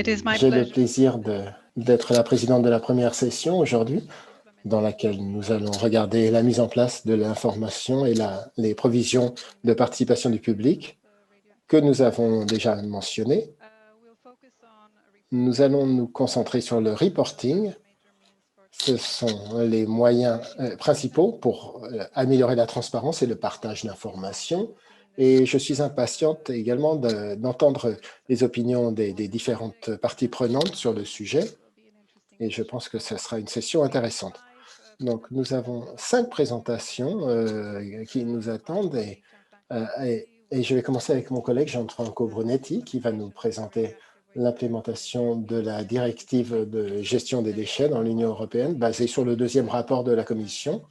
J'ai le plaisir d'être la présidente de la première session aujourd'hui, dans laquelle nous allons regarder la mise en place de l'information et les provisions de participation du public que nous avons déjà mentionnées. Nous allons nous concentrer sur le reporting. Ce sont les moyens principaux pour améliorer la transparence et le partage d'informations. Et je suis impatiente également d'entendre les opinions des différentes parties prenantes sur le sujet. Et je pense que ce sera une session intéressante. Donc, nous avons 5 présentations qui nous attendent. Et je vais commencer avec mon collègue Gianfranco Brunetti, qui va nous présenter l'implémentation de la directive de gestion des déchets dans l'Union européenne, basée sur le deuxième rapport de la Commission,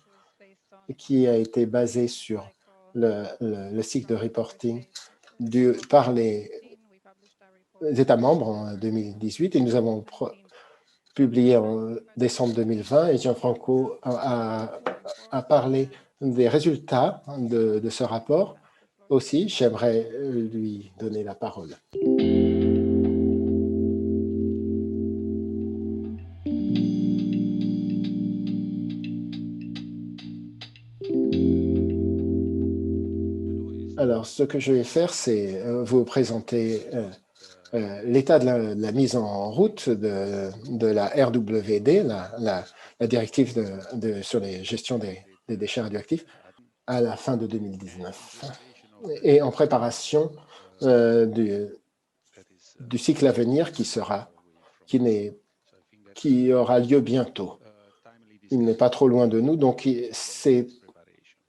qui a été basé sur le cycle de reporting par les États membres en 2018. Et nous avons publié en décembre 2020. Et Gianfranco a parlé des résultats de ce rapport. Aussi, j'aimerais lui donner la parole. Alors, ce que je vais faire, c'est vous présenter l'état de la mise en route de la RWD, la directive sur les gestions des déchets radioactifs, à la fin de 2019, et en préparation du cycle à venir qui aura lieu bientôt. Il n'est pas trop loin de nous, donc c'est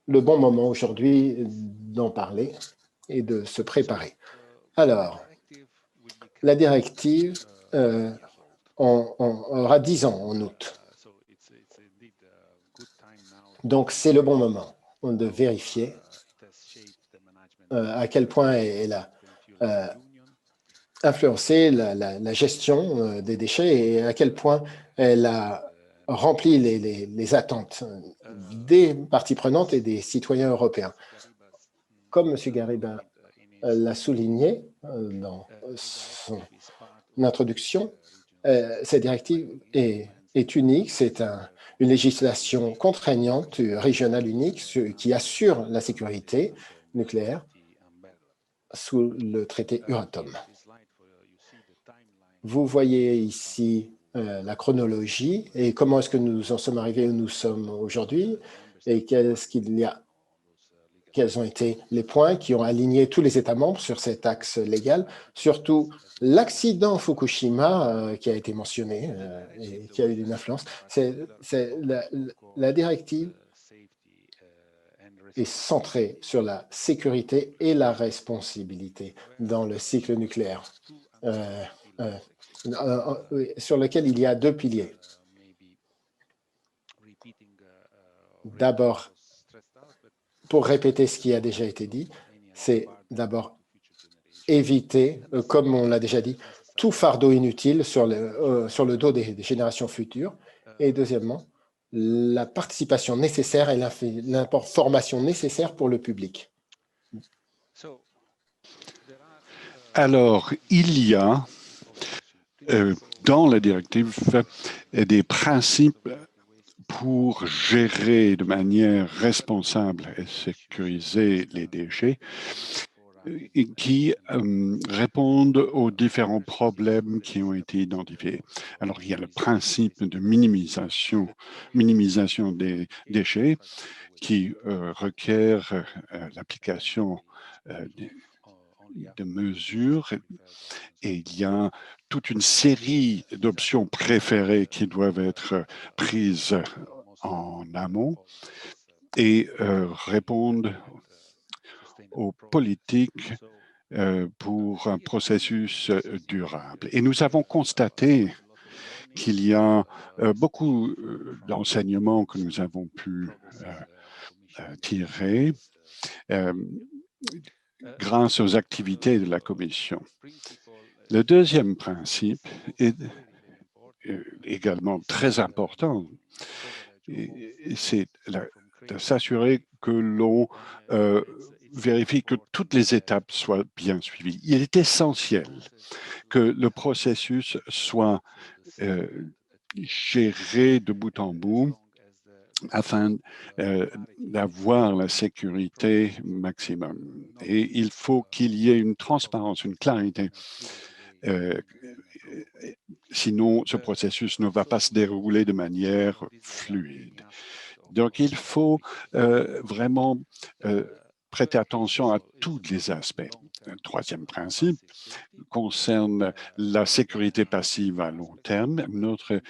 le bon moment aujourd'hui d'en parler et de se préparer. Alors, la directive aura 10 ans en août. Donc, c'est le bon moment de vérifier à quel point elle a influencé la gestion des déchets et à quel point elle a rempli les attentes des parties prenantes et des citoyens européens. Comme M. Gariba l'a souligné dans son introduction, cette directive est unique. C'est une législation contraignante régionale unique qui assure la sécurité nucléaire sous le traité Euratom. Vous voyez ici la chronologie et comment est-ce que nous en sommes arrivés où nous sommes aujourd'hui et quels ont été les points qui ont aligné tous les États membres sur cet axe légal, surtout l'accident Fukushima qui a été mentionné et qui a eu une influence. La directive est centrée sur la sécurité et la responsabilité dans le cycle nucléaire, sur lequel il y a 2 piliers. D'abord, pour répéter ce qui a déjà été dit, c'est d'abord éviter, comme on l'a déjà dit, tout fardeau inutile sur le dos des générations futures. Et deuxièmement, la participation nécessaire et l'information nécessaire pour le public. Alors, il y a dans la directive des principes pour gérer de manière responsable et sécuriser les déchets qui répondent aux différents problèmes qui ont été identifiés. Alors, il y a le principe de minimisation des déchets qui requiert l'application de mesures et il y a toute une série d'options préférées qui doivent être prises en amont et répondent aux politiques pour un processus durable. Et nous avons constaté qu'il y a beaucoup d'enseignements que nous avons pu tirer grâce aux activités de la Commission. Le deuxième principe est également très important, c'est de s'assurer que l'on vérifie que toutes les étapes soient bien suivies. Il est essentiel que le processus soit géré de bout en bout afin d'avoir la sécurité maximum. Et il faut qu'il y ait une transparence, une clarité. Sinon, ce processus ne va pas se dérouler de manière fluide. Donc, il faut vraiment prêter attention à tous les aspects. Un troisième principe concerne la sécurité passive à long terme. Notre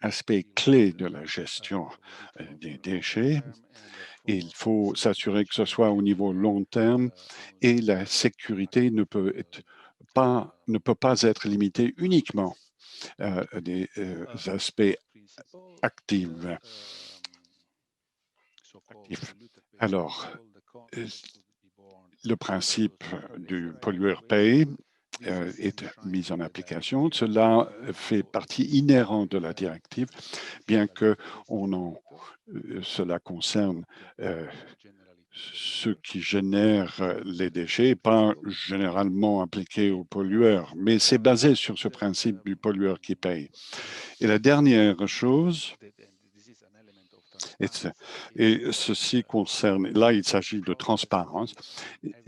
aspect clé de la gestion des déchets. Il faut s'assurer que ce soit au niveau long terme et la sécurité ne peut pas être limitée uniquement à des aspects actifs. Alors, le principe du pollueur paye est mis en application. Cela fait partie inhérente de la directive, bien que cela concerne ceux qui génèrent les déchets, pas généralement appliqué aux pollueurs, mais c'est basé sur ce principe du pollueur qui paye. Et la dernière chose, et ceci concerne, là il s'agit de transparence,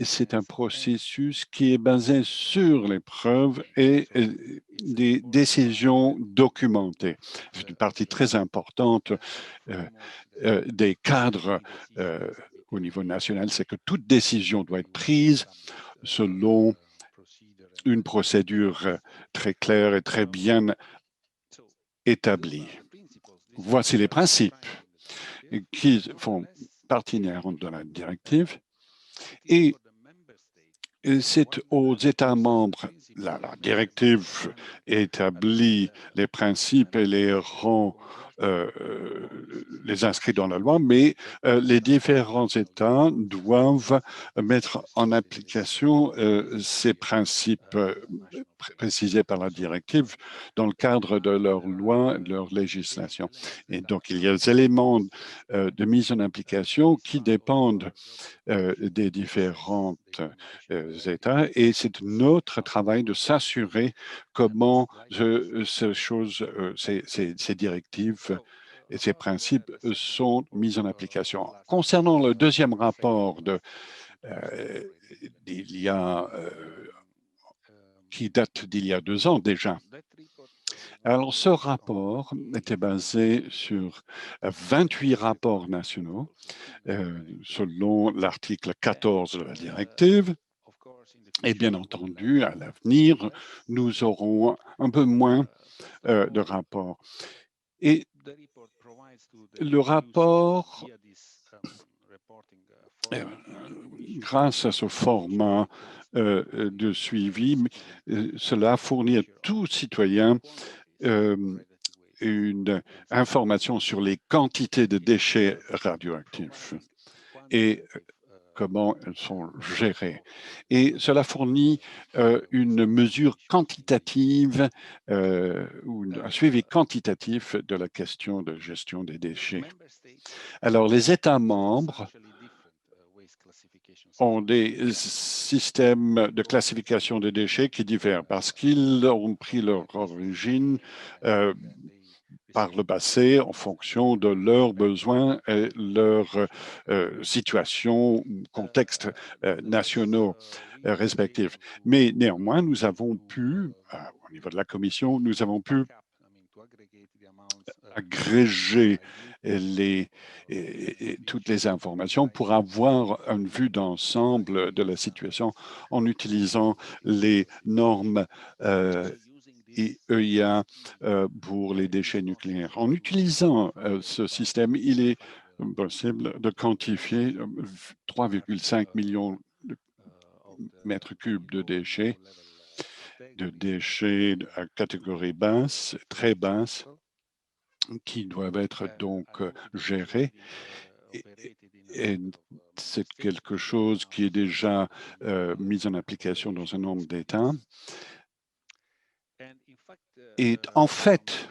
c'est un processus qui est basé sur les preuves et des décisions documentées. C'est une partie très importante des cadres au niveau national, c'est que toute décision doit être prise selon une procédure très claire et très bien établie. Voici les principes qui font partie inhérente de la directive et c'est aux États membres. La directive établit les principes et les rend les inscrits dans la loi, mais les différents États doivent mettre en application ces principes précisés par la directive dans le cadre de leur loi, de leur législation. Et donc, il y a des éléments de mise en application qui dépendent des différents États et c'est notre travail de s'assurer comment ces directives et ces principes sont mis en application. Concernant le deuxième rapport qui date d'il y a 2 ans déjà, alors, ce rapport était basé sur 28 rapports nationaux selon l'article 14 de la directive. Et bien entendu, à l'avenir, nous aurons un peu moins de rapports. Et le rapport, grâce à ce format de suivi, cela fournit à tout citoyen une information sur les quantités de déchets radioactifs et comment elles sont gérées. Et cela fournit une mesure quantitative ou un suivi quantitatif de la question de gestion des déchets. Alors, les États membres ont des systèmes de classification des déchets qui diffèrent parce qu'ils ont pris leur origine par le passé en fonction de leurs besoins et leur situation, contexte nationaux respectifs. Mais néanmoins, nous avons pu, au niveau de la Commission, nous avons pu agréger toutes les informations pour avoir une vue d'ensemble de la situation en utilisant les normes et EIA pour les déchets nucléaires. En utilisant ce système, il est possible de quantifier 3,5 millions de mètres cubes de déchets à catégorie basse, très basse, qui doivent être donc gérés. Et c'est quelque chose qui est déjà mis en application dans un nombre d'États. Et en fait,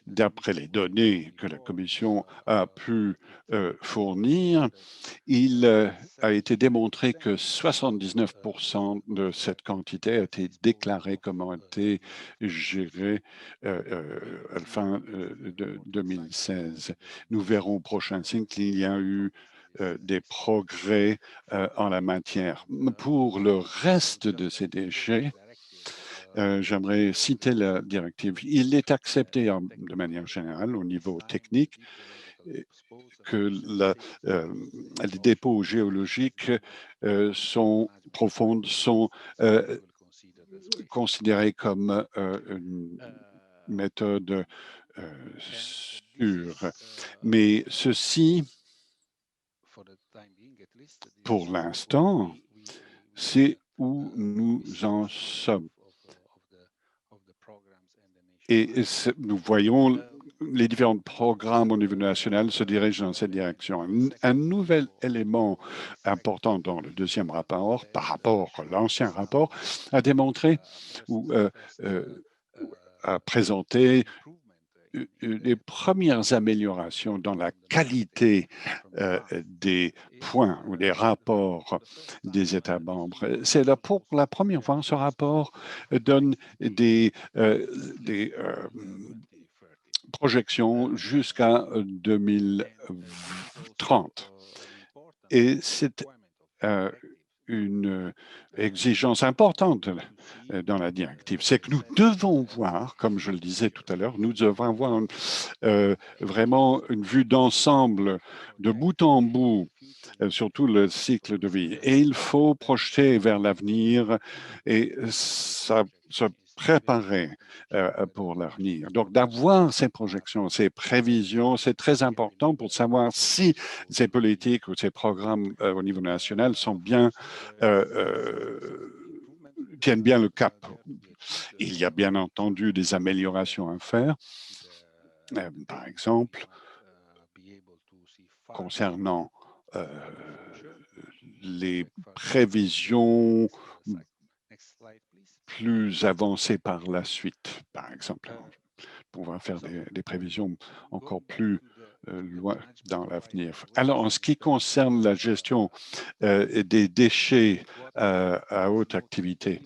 d'après les données que la Commission a pu fournir, il a été démontré que 79% de cette quantité a été déclarée comme a été gérée à la fin de 2016. Nous verrons au prochain signe qu'il y a eu des progrès en la matière. Pour le reste de ces déchets, j'aimerais citer la directive. Il est accepté de manière générale au niveau technique que les dépôts géologiques sont profondes, sont considérés comme une méthode sûre. Mais ceci, pour l'instant, c'est où nous en sommes. Et nous voyons les différents programmes au niveau national se dirigent dans cette direction. Un nouvel élément important dans le deuxième rapport, par rapport à l'ancien rapport, a démontré ou a présenté les premières améliorations dans la qualité des points ou des rapports des États membres. C'est là pour la première fois, ce rapport donne des projections jusqu'à 2030. Et c'est une exigence importante dans la directive. C'est que nous devons voir, comme je le disais tout à l'heure, nous devons avoir vraiment une vue d'ensemble de bout en bout sur tout le cycle de vie. Et il faut projeter vers l'avenir et ça se préparer pour l'avenir. Donc, d'avoir ces projections, ces prévisions, c'est très important pour savoir si ces politiques ou ces programmes au niveau national sont bien, tiennent bien le cap. Il y a bien entendu des améliorations à faire. Par exemple, concernant les prévisions plus avancées par la suite, par exemple, pouvoir faire des prévisions encore plus loin dans l'avenir. Alors, en ce qui concerne la gestion des déchets à haute activité,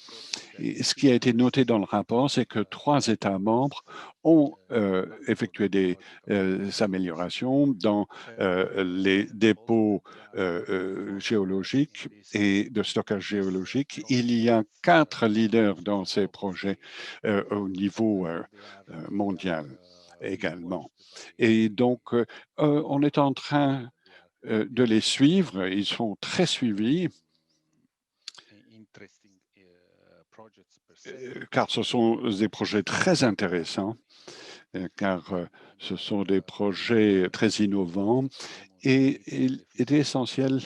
et ce qui a été noté dans le rapport, c'est que 3 États membres ont effectué des améliorations dans les dépôts géologiques et de stockage géologique. Il y a 4 leaders dans ces projets au niveau mondial également. Et donc, on est en train de les suivre. Ils sont très suivis car ce sont des projets très intéressants, car ce sont des projets très innovants et il est essentiel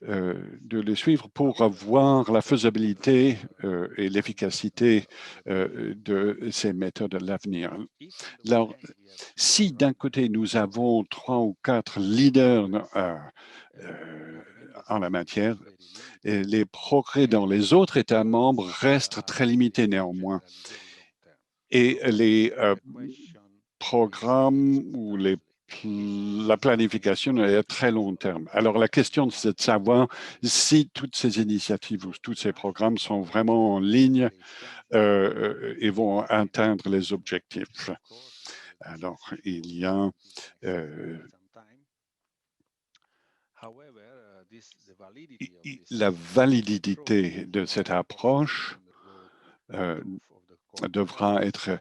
de les suivre pour voir la faisabilité et l'efficacité de ces méthodes à l'avenir. Alors, si d'un côté nous avons 3 ou 4 leaders en la matière, et les progrès dans les autres États membres restent très limités néanmoins. Et les programmes ou la planification est à très long terme. Alors, la question, c'est de savoir si toutes ces initiatives ou tous ces programmes sont vraiment en ligne et vont atteindre les objectifs. Alors, il y a la validité de cette approche devra être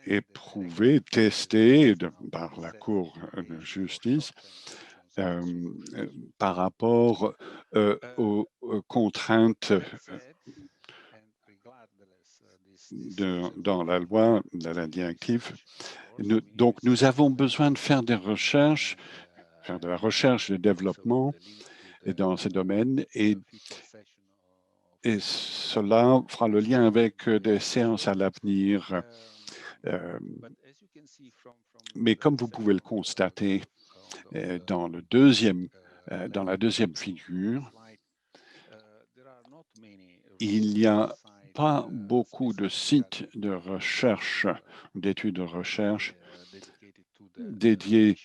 éprouvée, testée par la Cour de justice par rapport aux contraintes dans la loi, dans la directive. Donc, nous avons besoin de faire des recherches, faire de la recherche et de développement dans ces domaines et cela fera le lien avec des séances à l'avenir. Mais comme vous pouvez le constater dans la deuxième figure, il y a pas beaucoup de sites de recherche, d'études de recherche dédiés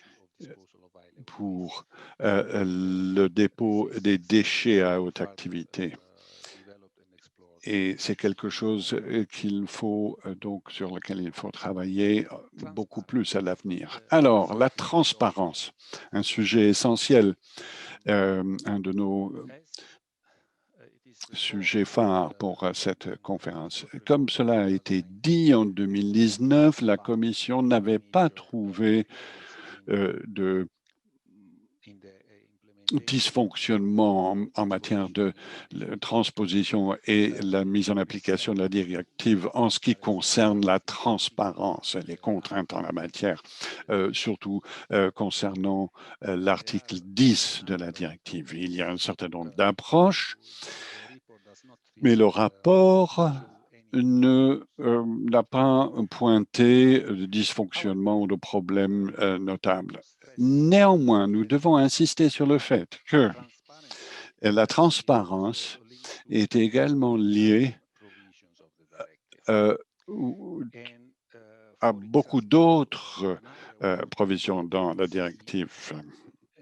pour le dépôt des déchets à haute activité. Et c'est quelque chose qu'il faut donc sur lequel il faut travailler beaucoup plus à l'avenir. Alors, la transparence, un sujet essentiel, un de nos sujets phares pour cette conférence. Comme cela a été dit en 2019, la Commission n'avait pas trouvé de dysfonctionnement en matière de transposition et la mise en application de la directive en ce qui concerne la transparence et les contraintes en la matière, surtout concernant l'article 10 de la directive. Il y a un certain nombre d'approches, mais le rapport n'a pas pointé de dysfonctionnement ou de problèmes notables. Néanmoins, nous devons insister sur le fait que la transparence est également liée à beaucoup d'autres provisions dans la directive,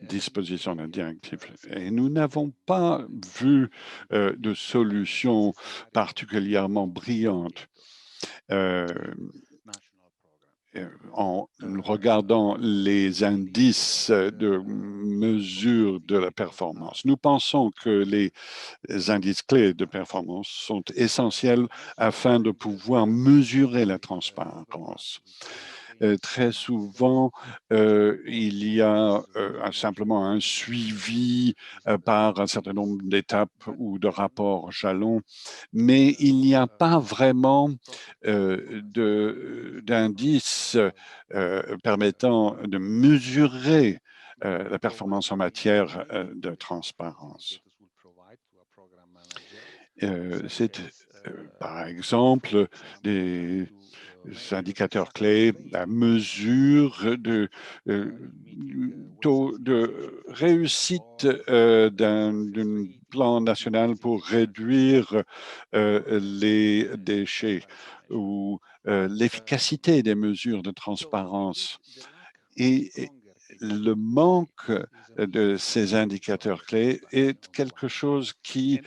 dispositions de la directive. Et nous n'avons pas vu de solution particulièrement brillante en regardant les indices de mesure de la performance. Nous pensons que les indices clés de performance sont essentiels afin de pouvoir mesurer la transparence. Très souvent, il y a simplement un suivi par un certain nombre d'étapes ou de rapports jalons, mais il n'y a pas vraiment d'indices permettant de mesurer la performance en matière de transparence. C'est par exemple des indicateurs clés, la mesure de taux de réussite d'un plan national pour réduire les déchets ou l'efficacité des mesures de transparence. Et le manque de ces indicateurs clés est quelque chose qui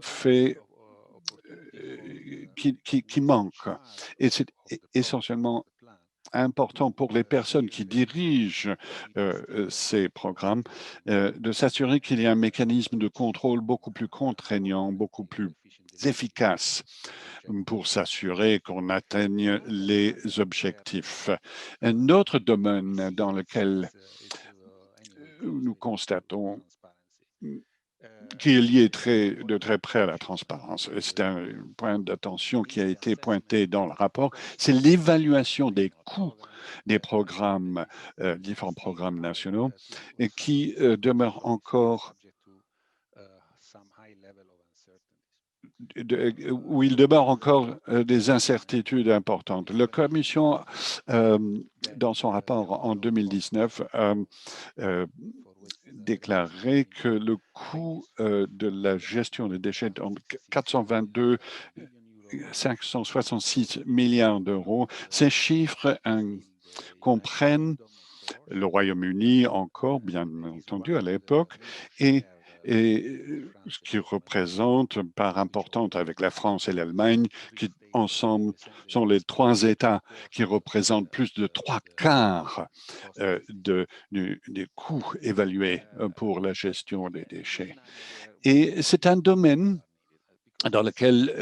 fait qui manque. Et c'est essentiellement important pour les personnes qui dirigent ces programmes de s'assurer qu'il y a un mécanisme de contrôle beaucoup plus contraignant, beaucoup plus efficace pour s'assurer qu'on atteigne les objectifs. Un autre domaine dans lequel nous constatons qui est lié de très près à la transparence. C'est un point d'attention qui a été pointé dans le rapport, c'est l'évaluation des coûts des programmes, différents programmes nationaux, et qui demeurent encore où il demeure encore des incertitudes importantes. La Commission, dans son rapport en 2019, déclaré que le coût de la gestion des déchets de 422 566 milliards d'euros. Ces chiffres comprennent le Royaume-Uni encore, bien entendu, à l'époque, et ce qui représente une part importante avec la France et l'Allemagne, qui ensemble sont les trois États qui représentent plus de 3/4 des coûts évalués pour la gestion des déchets. Et c'est un domaine dans lequel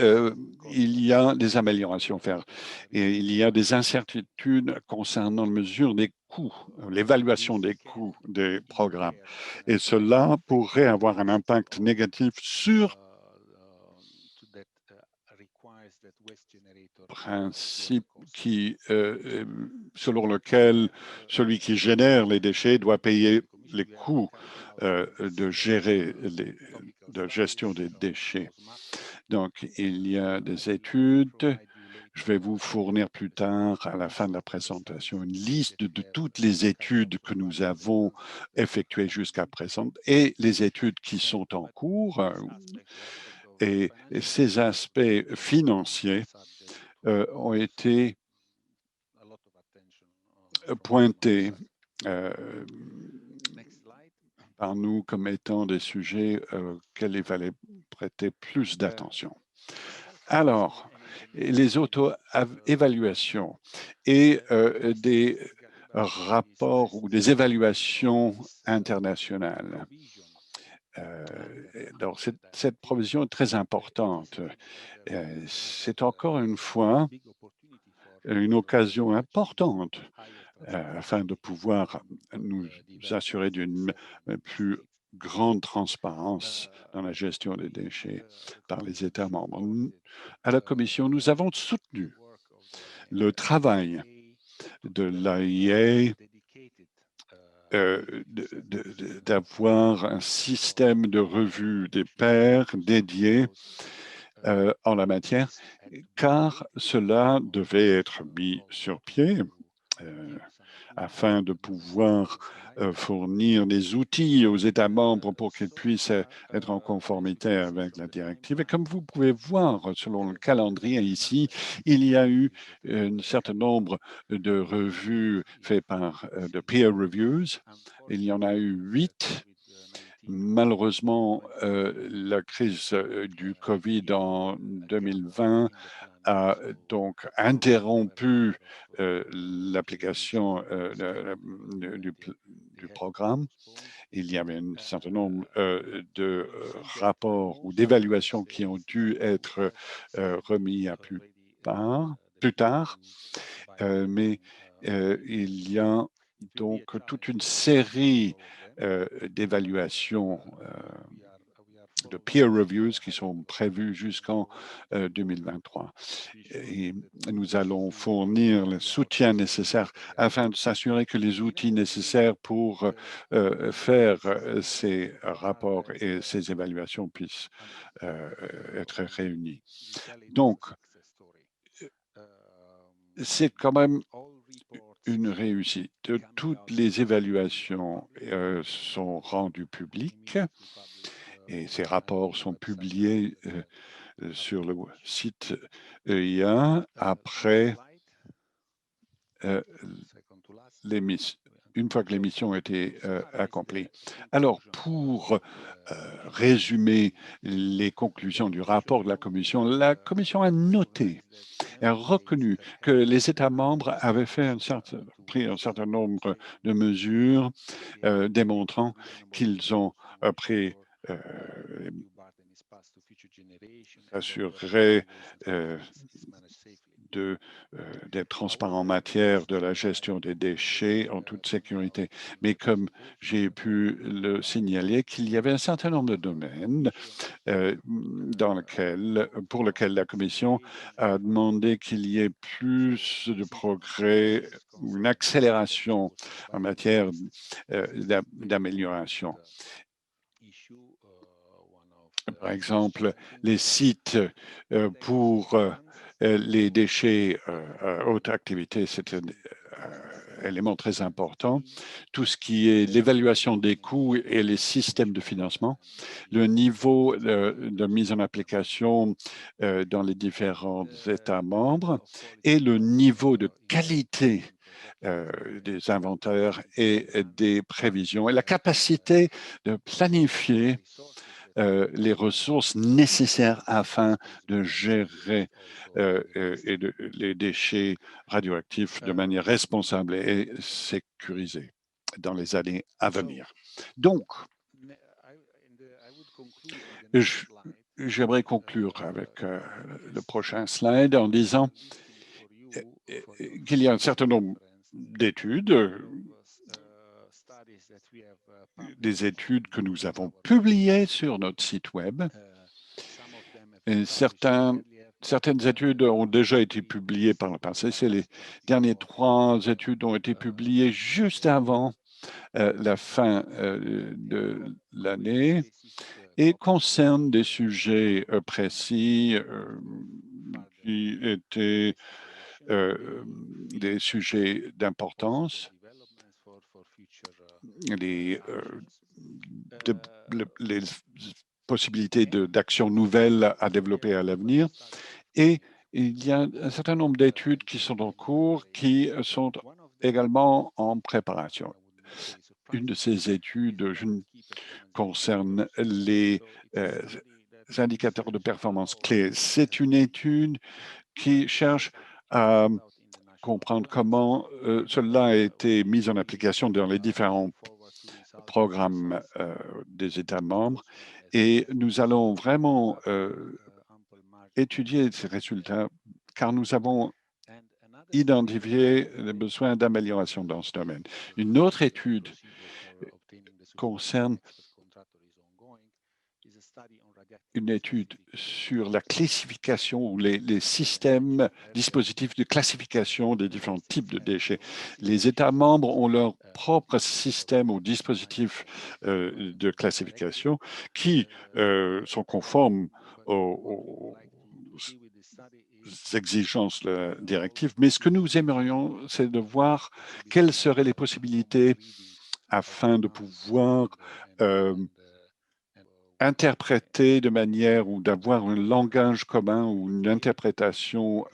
il y a des améliorations à faire. Et il y a des incertitudes concernant la mesure des coûts, l'évaluation des coûts des programmes. Et cela pourrait avoir un impact négatif sur le principe selon lequel celui qui génère les déchets doit payer les coûts de gestion des déchets. Donc, il y a des études. Je vais vous fournir plus tard, à la fin de la présentation, une liste de toutes les études que nous avons effectuées jusqu'à présent et les études qui sont en cours. et ces aspects financiers ont été pointés par nous comme étant des sujets auxquels il fallait prêter plus d'attention. Alors, les auto-évaluations et des rapports ou des évaluations internationales. Donc, cette provision est très importante. C'est encore une fois une occasion importante afin de pouvoir nous assurer d'une plus grande transparence dans la gestion des déchets par les États membres. À la Commission, nous avons soutenu le travail de l'AIA d'avoir un système de revue des pairs dédié en la matière, car cela devait être mis sur pied afin de pouvoir fournir des outils aux États membres pour qu'ils puissent être en conformité avec la directive. Et comme vous pouvez voir, selon le calendrier ici, il y a eu un certain nombre de revues faites par de peer reviews. Il y en a eu 8. Malheureusement, la crise du COVID en 2020 a donc interrompu l'application du programme. Il y avait un certain nombre de rapports ou d'évaluations qui ont dû être remis à plus tard, mais il y a donc toute une série d'évaluations de peer reviews qui sont prévues jusqu'en 2023. Et nous allons fournir le soutien nécessaire afin de s'assurer que les outils nécessaires pour faire ces rapports et ces évaluations puissent être réunis. Donc, c'est quand même une réussite. Toutes les évaluations sont rendues publiques et ces rapports sont publiés sur le site EIA après une fois que l'émission a été accomplie. Alors, pour résumer les conclusions du rapport de la Commission a noté et a reconnu que les États membres avaient pris un certain nombre de mesures démontrant qu'ils ont pris assurer d'être transparent en matière de la gestion des déchets en toute sécurité. Mais comme j'ai pu le signaler, qu'il y avait un certain nombre de domaines pour lesquels la Commission a demandé qu'il y ait plus de progrès, une accélération en matière d'amélioration. Par exemple, les sites pour les déchets à haute activité, c'est un élément très important. Tout ce qui est l'évaluation des coûts et les systèmes de financement, le niveau de mise en application dans les différents États membres et le niveau de qualité des inventaires et des prévisions et la capacité de planifier les ressources nécessaires afin de gérer les déchets radioactifs de manière responsable et sécurisée dans les années à venir. Donc, j'aimerais conclure avec le prochain slide en disant qu'il y a un certain nombre d'études, des études que nous avons publiées sur notre site web. Et certaines études ont déjà été publiées par le passé. Les dernières 3 études ont été publiées juste avant la fin de l'année et concernent des sujets précis qui étaient des sujets d'importance. Les possibilités d'actions nouvelles à développer à l'avenir. Et il y a un certain nombre d'études qui sont en cours, qui sont également en préparation. Une de ces études concerne les indicateurs de performance clés. C'est une étude qui cherche à comprendre comment cela a été mis en application dans les différents programmes des États membres. Et nous allons vraiment étudier ces résultats car nous avons identifié les besoins d'amélioration dans ce domaine. Une autre étude concerne une étude sur la classification ou les systèmes, dispositifs de classification des différents types de déchets. Les États membres ont leur propre système ou dispositif de classification qui sont conformes aux exigences de la directive. Mais ce que nous aimerions, c'est de voir quelles seraient les possibilités afin de pouvoir interpréter de manière ou d'avoir un langage commun ou une interprétation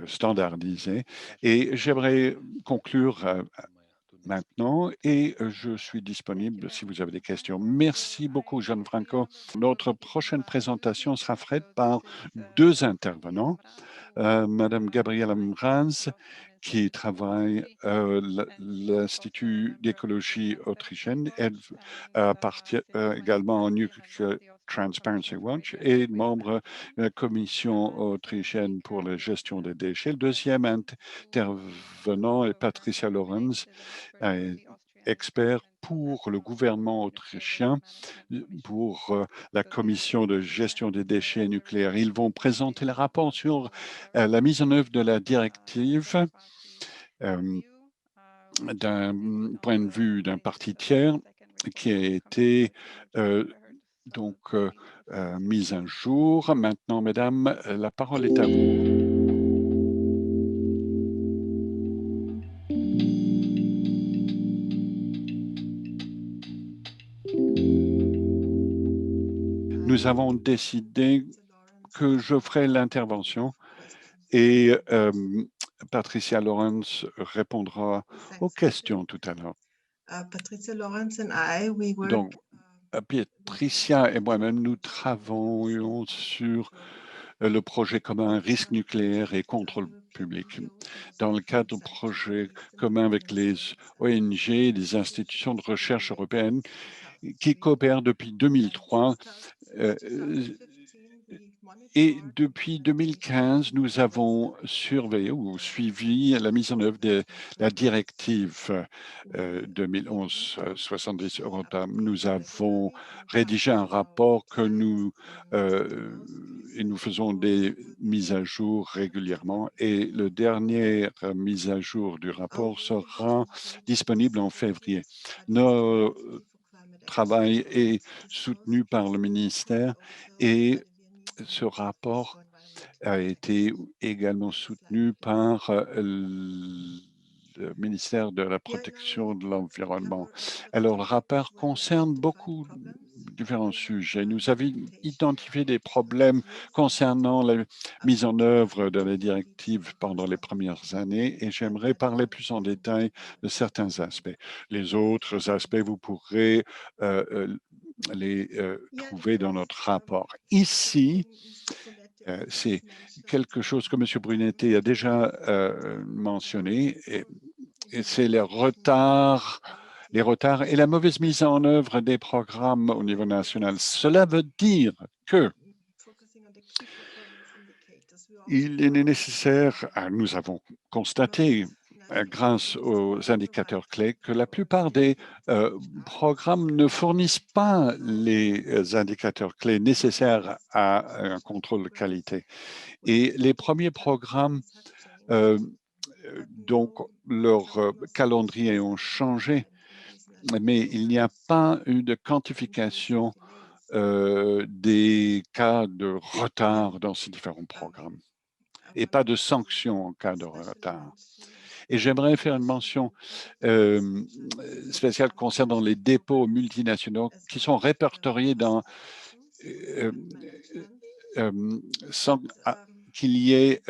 standardisée. Et j'aimerais conclure maintenant et je suis disponible si vous avez des questions. Merci beaucoup, Gianfranco. Notre prochaine présentation sera faite par deux intervenants. Madame Gabriela Mraz, qui travaille à l'Institut d'écologie autrichienne, elle appartient également au Nuclear Transparency Watch et membre de la commission autrichienne pour la gestion des déchets. Le deuxième intervenant est Patricia Lorenz, expert pour le gouvernement autrichien, pour la commission de gestion des déchets nucléaires. Ils vont présenter le rapport sur la mise en œuvre de la directive d'un point de vue d'un parti tiers qui a été donc mise à jour. Maintenant, mesdames, la parole est à vous. Nous avons décidé que je ferai l'intervention et Patricia Lawrence répondra aux questions tout à l'heure. Patricia Lawrence and I, we work. Donc, Patricia et moi-même, nous travaillons sur le projet commun risque nucléaire et contrôle public. Dans le cadre du projet commun avec les ONG et les institutions de recherche européennes qui coopèrent depuis 2003, et depuis 2015, nous avons surveillé ou suivi la mise en œuvre de la directive 2011-70 Eurotam. Nous avons rédigé un rapport que et nous faisons des mises à jour régulièrement. Et le dernier mise à jour du rapport sera disponible en février. Notre travail est soutenu par le ministère et ce rapport a été également soutenu par le ministère de la Protection de l'Environnement. Alors, le rapport concerne beaucoup de différents sujets. Nous avons identifié des problèmes concernant la mise en œuvre de la directive pendant les premières années et j'aimerais parler plus en détail de certains aspects. Les autres aspects, vous pourrez les trouver dans notre rapport. Ici, c'est quelque chose que M. Brunetti a déjà mentionné, et c'est les retards et la mauvaise mise en œuvre des programmes au niveau national. Cela veut dire que il est nécessaire, nous avons constaté grâce aux indicateurs clés que la plupart des programmes ne fournissent pas les indicateurs clés nécessaires à un contrôle de qualité. Et les premiers programmes, donc, leur calendrier ont changé, mais il n'y a pas eu de quantification des cas de retard dans ces différents programmes et pas de sanctions en cas de retard. Et j'aimerais faire une mention spéciale concernant les dépôts multinationaux qui sont répertoriés dans sans qu'il y ait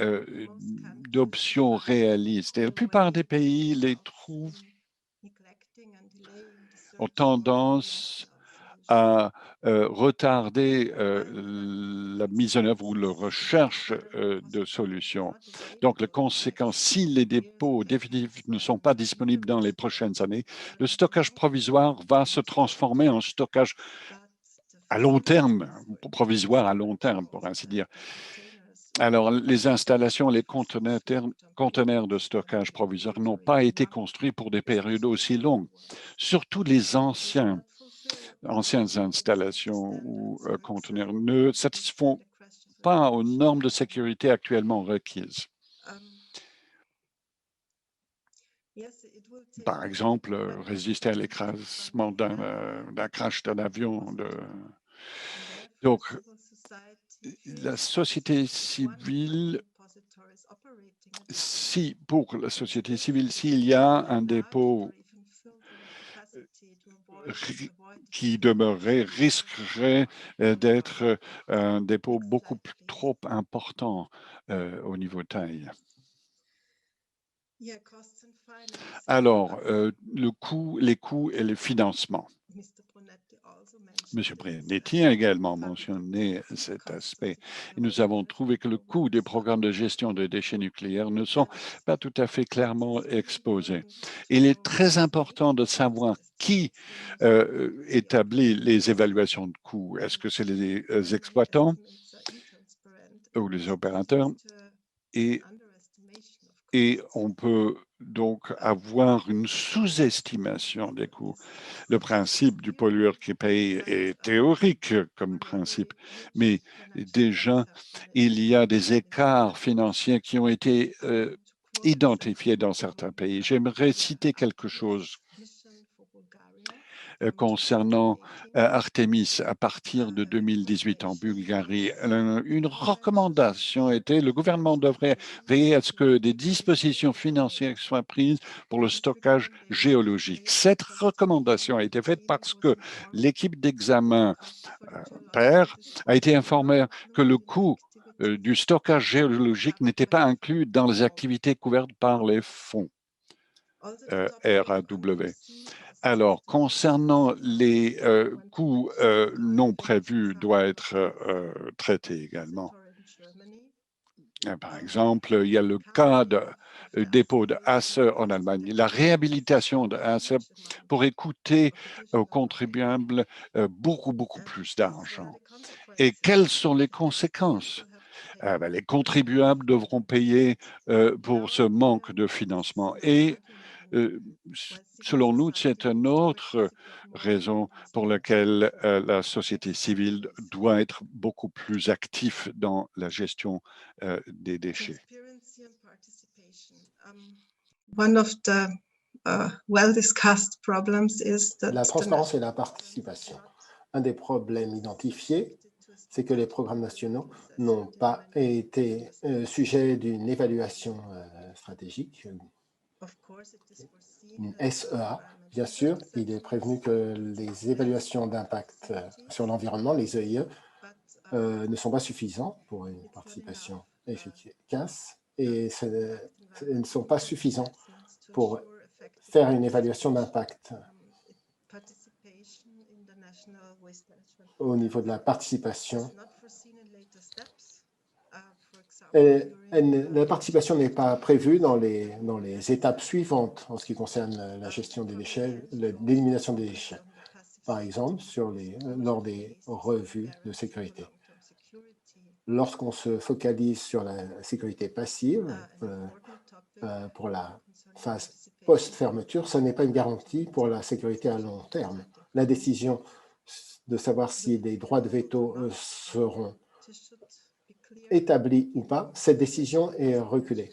d'options réalistes. Et la plupart des pays les trouvent ont tendance à retarder la mise en œuvre ou la recherche de solutions. Donc, les conséquences, si les dépôts définitifs ne sont pas disponibles dans les prochaines années, le stockage provisoire va se transformer en stockage à long terme, provisoire à long terme, pour ainsi dire. Alors, les installations, les conteneurs de stockage provisoire n'ont pas été construits pour des périodes aussi longues. Surtout les anciennes installations ou conteneurs ne satisfont pas aux normes de sécurité actuellement requises. Par exemple, résister à l'écrasement d'un crash d'un avion. Donc, la société civile, pour la société civile, s'il y a un dépôt qui demeurerait, risquerait d'être un dépôt beaucoup trop important au niveau taille. Alors, les coûts et le financement. M. Brunetti a également mentionné cet aspect. Et nous avons trouvé que le coût des programmes de gestion des déchets nucléaires ne sont pas tout à fait clairement exposés. Il est très important de savoir qui établit les évaluations de coûts. Est-ce que c'est les exploitants ou les opérateurs? Et on peut donc avoir une sous-estimation des coûts. Le principe du pollueur qui paye est théorique comme principe, mais déjà, il y a des écarts financiers qui ont été identifiés dans certains pays. J'aimerais citer quelque chose concernant Artemis à partir de 2018 en Bulgarie. Une recommandation était le gouvernement devrait veiller à ce que des dispositions financières soient prises pour le stockage géologique. Cette recommandation a été faite parce que l'équipe d'examen PER a été informée que le coût du stockage géologique n'était pas inclus dans les activités couvertes par les fonds RAW. Alors, concernant les coûts non prévus, doit être traité également. Par exemple, il y a le cas de dépôt de Hasse en Allemagne. La réhabilitation de Hasse pourrait coûter aux contribuables beaucoup plus d'argent. Et quelles sont les conséquences? Les contribuables devront payer pour ce manque de financement. Et selon nous, c'est une autre raison pour laquelle la société civile doit être beaucoup plus active dans la gestion des déchets. La transparence et la participation. Un des problèmes identifiés, c'est que les programmes nationaux n'ont pas été sujets d'une évaluation stratégique, une SEA. Bien sûr, il est prévenu que les évaluations d'impact sur l'environnement, les EIE, ne sont pas suffisants pour une participation efficace et ne sont pas suffisants pour faire une évaluation d'impact. Au niveau de la participation, la participation n'est pas prévue dans les étapes suivantes en ce qui concerne la gestion des déchets, l'élimination des déchets. Par exemple, lors des revues de sécurité. Lorsqu'on se focalise sur la sécurité passive pour la phase post-fermeture, ce n'est pas une garantie pour la sécurité à long terme. La décision de savoir si les droits de veto seront établis ou pas, cette décision est reculée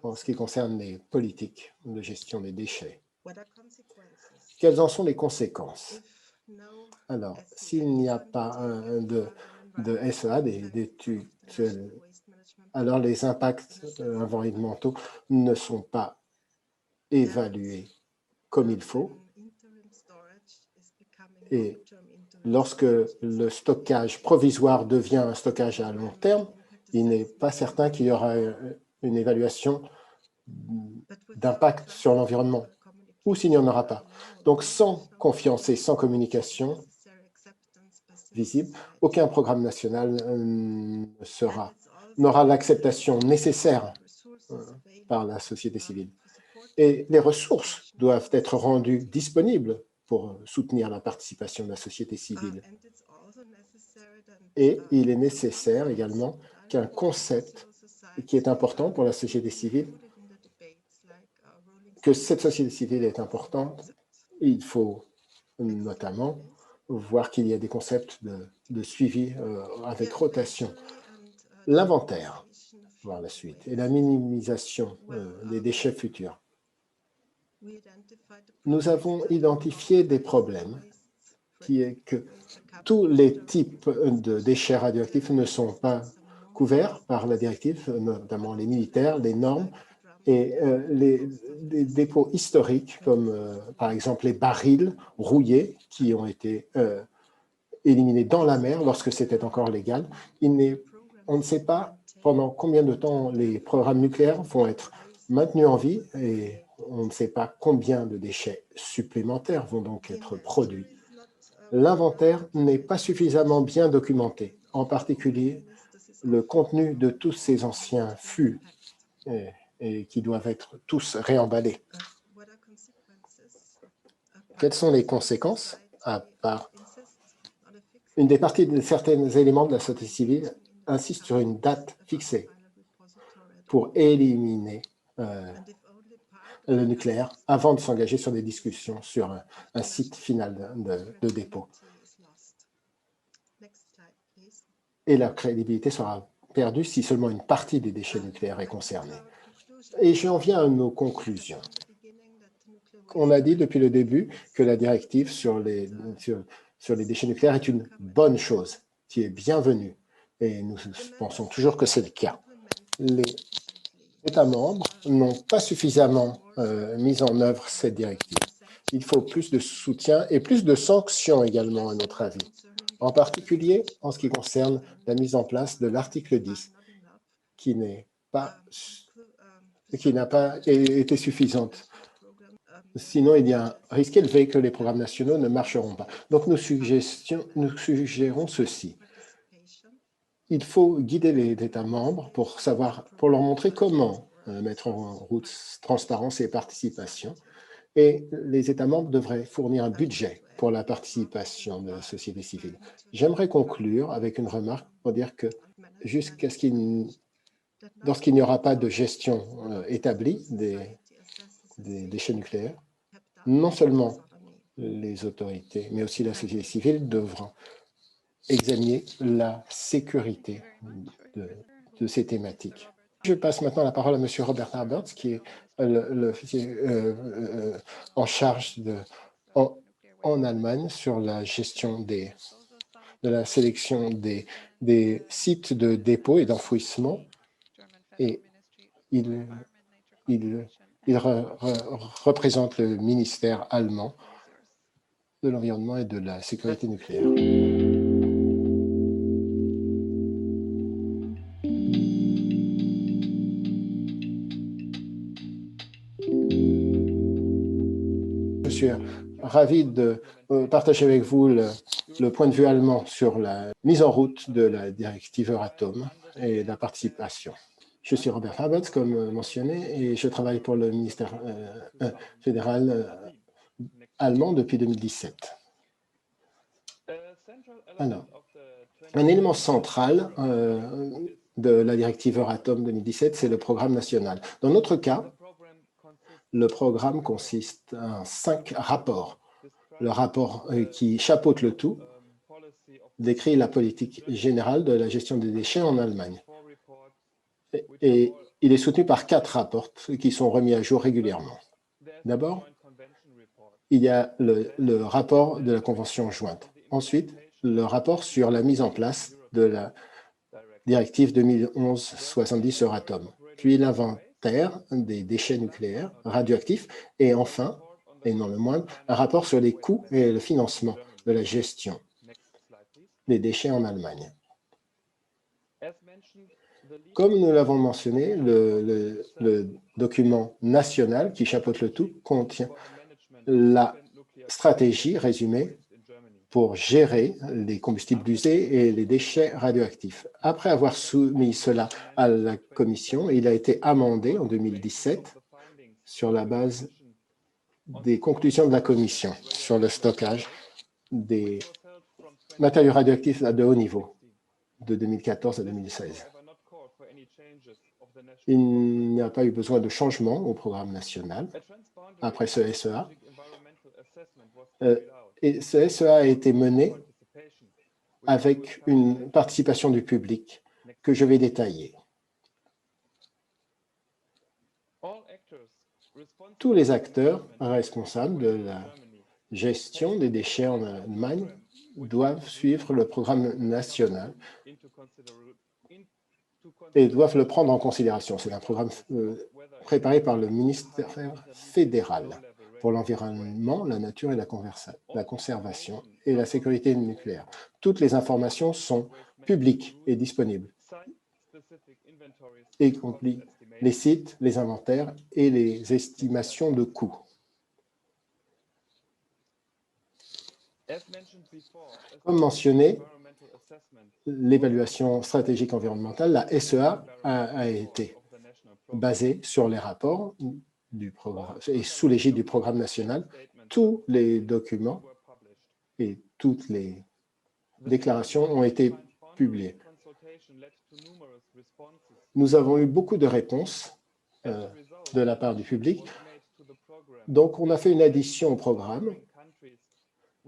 en ce qui concerne les politiques de gestion des déchets. Quelles en sont les conséquences? Alors, s'il n'y a pas de SEA, d'études, alors les impacts environnementaux ne sont pas évalués comme il faut et Lorsque le stockage provisoire devient un stockage à long terme, il n'est pas certain qu'il y aura une évaluation d'impact sur l'environnement, ou s'il n'y en aura pas. Donc, sans confiance et sans communication visible, aucun programme national n'aura l'acceptation nécessaire par la société civile. Et les ressources doivent être rendues disponibles pour soutenir la participation de la société civile. Et il est nécessaire également qu'un concept qui est important pour la société civile, que cette société civile est importante, il faut notamment voir qu'il y a des concepts de suivi avec rotation. L'inventaire, voir la suite, et la minimisation des déchets futurs. Nous avons identifié des problèmes, qui est que tous les types de déchets radioactifs ne sont pas couverts par la directive, notamment les militaires, les normes, et les dépôts historiques, comme par exemple les barils rouillés qui ont été éliminés dans la mer lorsque c'était encore légal. On ne sait pas pendant combien de temps les programmes nucléaires vont être maintenus en vie et on ne sait pas combien de déchets supplémentaires vont donc être produits. L'inventaire n'est pas suffisamment bien documenté, en particulier le contenu de tous ces anciens fûts et qui doivent être tous réemballés. Quelles sont les conséquences, à part une des parties de certains éléments de la société civile insiste sur une date fixée pour éliminer le nucléaire avant de s'engager sur des discussions sur un site final de dépôt. Et la crédibilité sera perdue si seulement une partie des déchets nucléaires est concernée. Et j'en viens à nos conclusions. On a dit depuis le début que la directive sur les déchets nucléaires est une bonne chose, qui est bienvenue. Et nous pensons toujours que c'est le cas. Les États membres n'ont pas suffisamment mis en œuvre cette directive. Il faut plus de soutien et plus de sanctions également, à notre avis, en particulier en ce qui concerne la mise en place de l'article 10, qui n'a pas été suffisante. Sinon, il y a un risque élevé que les programmes nationaux ne marcheront pas. Donc, nous suggérons ceci. Il faut guider les États membres pour leur montrer comment mettre en route transparence et participation. Et les États membres devraient fournir un budget pour la participation de la société civile. J'aimerais conclure avec une remarque pour dire que lorsqu'il n'y aura pas de gestion établie des déchets nucléaires, non seulement les autorités, mais aussi la société civile devront examiner la sécurité de ces thématiques. Je passe maintenant la parole à M. Robert Alberts, qui est l'officier en charge en Allemagne sur la gestion de la sélection des sites de dépôt et d'enfouissement. Et il représente le ministère allemand de l'Environnement et de la Sécurité nucléaire. Je suis ravi de partager avec vous le point de vue allemand sur la mise en route de la directive Euratom et la participation. Je suis Robert Habertz, comme mentionné, et je travaille pour le ministère fédéral allemand depuis 2017. Alors, un élément central de la directive Euratom 2017, c'est le programme national. Dans notre cas, le programme consiste en 5 rapports. Le rapport qui chapeaute le tout décrit la politique générale de la gestion des déchets en Allemagne. Et il est soutenu par 4 rapports qui sont remis à jour régulièrement. D'abord, il y a le rapport de la Convention jointe. Ensuite, le rapport sur la mise en place de la directive 2011-70 Euratom. Puis l'inventaire des déchets nucléaires radioactifs. Et enfin, et non le moindre, un rapport sur les coûts et le financement de la gestion. des déchets en Allemagne. Comme nous l'avons mentionné, le document national qui chapeaute le tout contient la stratégie résumée pour gérer les combustibles usés et les déchets radioactifs. Après avoir soumis cela à la Commission, il a été amendé en 2017 sur la base des conclusions de la Commission sur le stockage des matériaux radioactifs de haut niveau de 2014 à 2016. Il n'y a pas eu besoin de changement au programme national après ce SEA. Et ce SEA a été mené avec une participation du public que je vais détailler. Tous les acteurs responsables de la gestion des déchets en Allemagne doivent suivre le programme national et doivent le prendre en considération. C'est un programme préparé par le ministère fédéral pour l'environnement, la nature et la conservation et la sécurité nucléaire. Toutes les informations sont publiques et disponibles, y compris les sites, les inventaires et les estimations de coûts. Comme mentionné, l'évaluation stratégique environnementale, la SEA, a été basée sur les rapports du programme et sous l'égide du programme national. Tous les documents et toutes les déclarations ont été publiées. Nous avons eu beaucoup de réponses de la part du public. Donc, on a fait une addition au programme,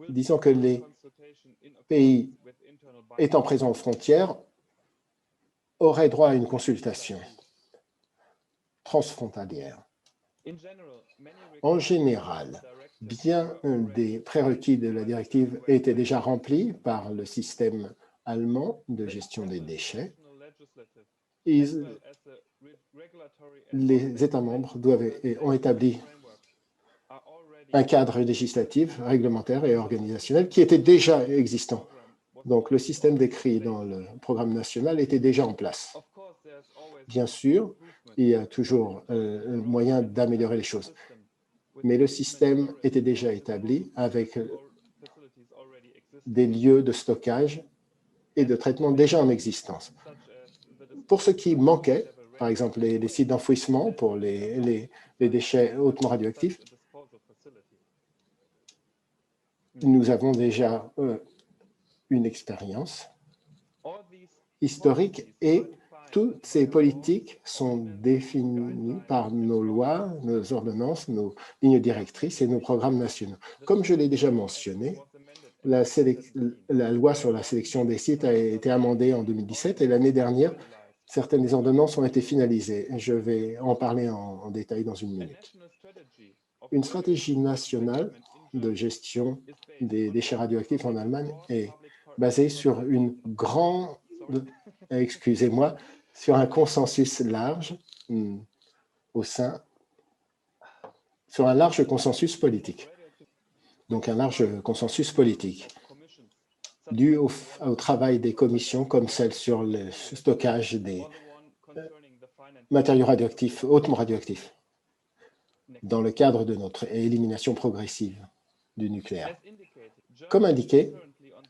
disant que les pays étant présents aux frontières auraient droit à une consultation transfrontalière. En général, bien des prérequis de la directive étaient déjà remplis par le système allemand de gestion des déchets. Les États membres ont établi un cadre législatif, réglementaire et organisationnel qui était déjà existant. Donc, le système décrit dans le programme national était déjà en place. Bien sûr, il y a toujours moyen d'améliorer les choses, mais le système était déjà établi avec des lieux de stockage et de traitement déjà en existence. Pour ce qui manquait, par exemple les sites d'enfouissement pour les déchets hautement radioactifs, nous avons déjà une expérience historique et toutes ces politiques sont définies par nos lois, nos ordonnances, nos lignes directrices et nos programmes nationaux. Comme je l'ai déjà mentionné, la loi sur la sélection des sites a été amendée en 2017 et l'année dernière, certaines des ordonnances ont été finalisées. Je vais en parler en détail dans une minute. Une stratégie nationale de gestion des déchets radioactifs en Allemagne est basée sur sur un consensus large sur un large consensus politique. Donc un large consensus politique dû au travail des commissions comme celle sur le stockage des matériaux radioactifs, hautement radioactifs, dans le cadre de notre élimination progressive du nucléaire. Comme indiqué,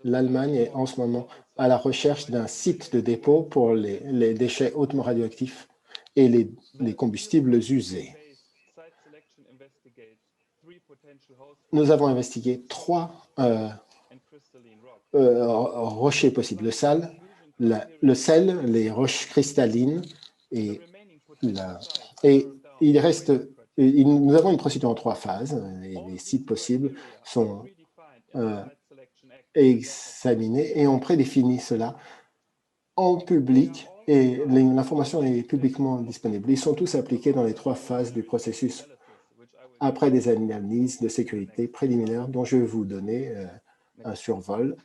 l'Allemagne est en ce moment à la recherche d'un site de dépôt pour les déchets hautement radioactifs et les combustibles usés. Nous avons investigué 3 rochers possibles, le sel, les roches cristallines et nous avons une procédure en 3 phases et les sites possibles sont examinés et on prédéfinit cela en public et l'information est publiquement disponible. Ils sont tous appliqués dans les 3 phases du processus après des analyses de sécurité préliminaires dont je vais vous donner un survol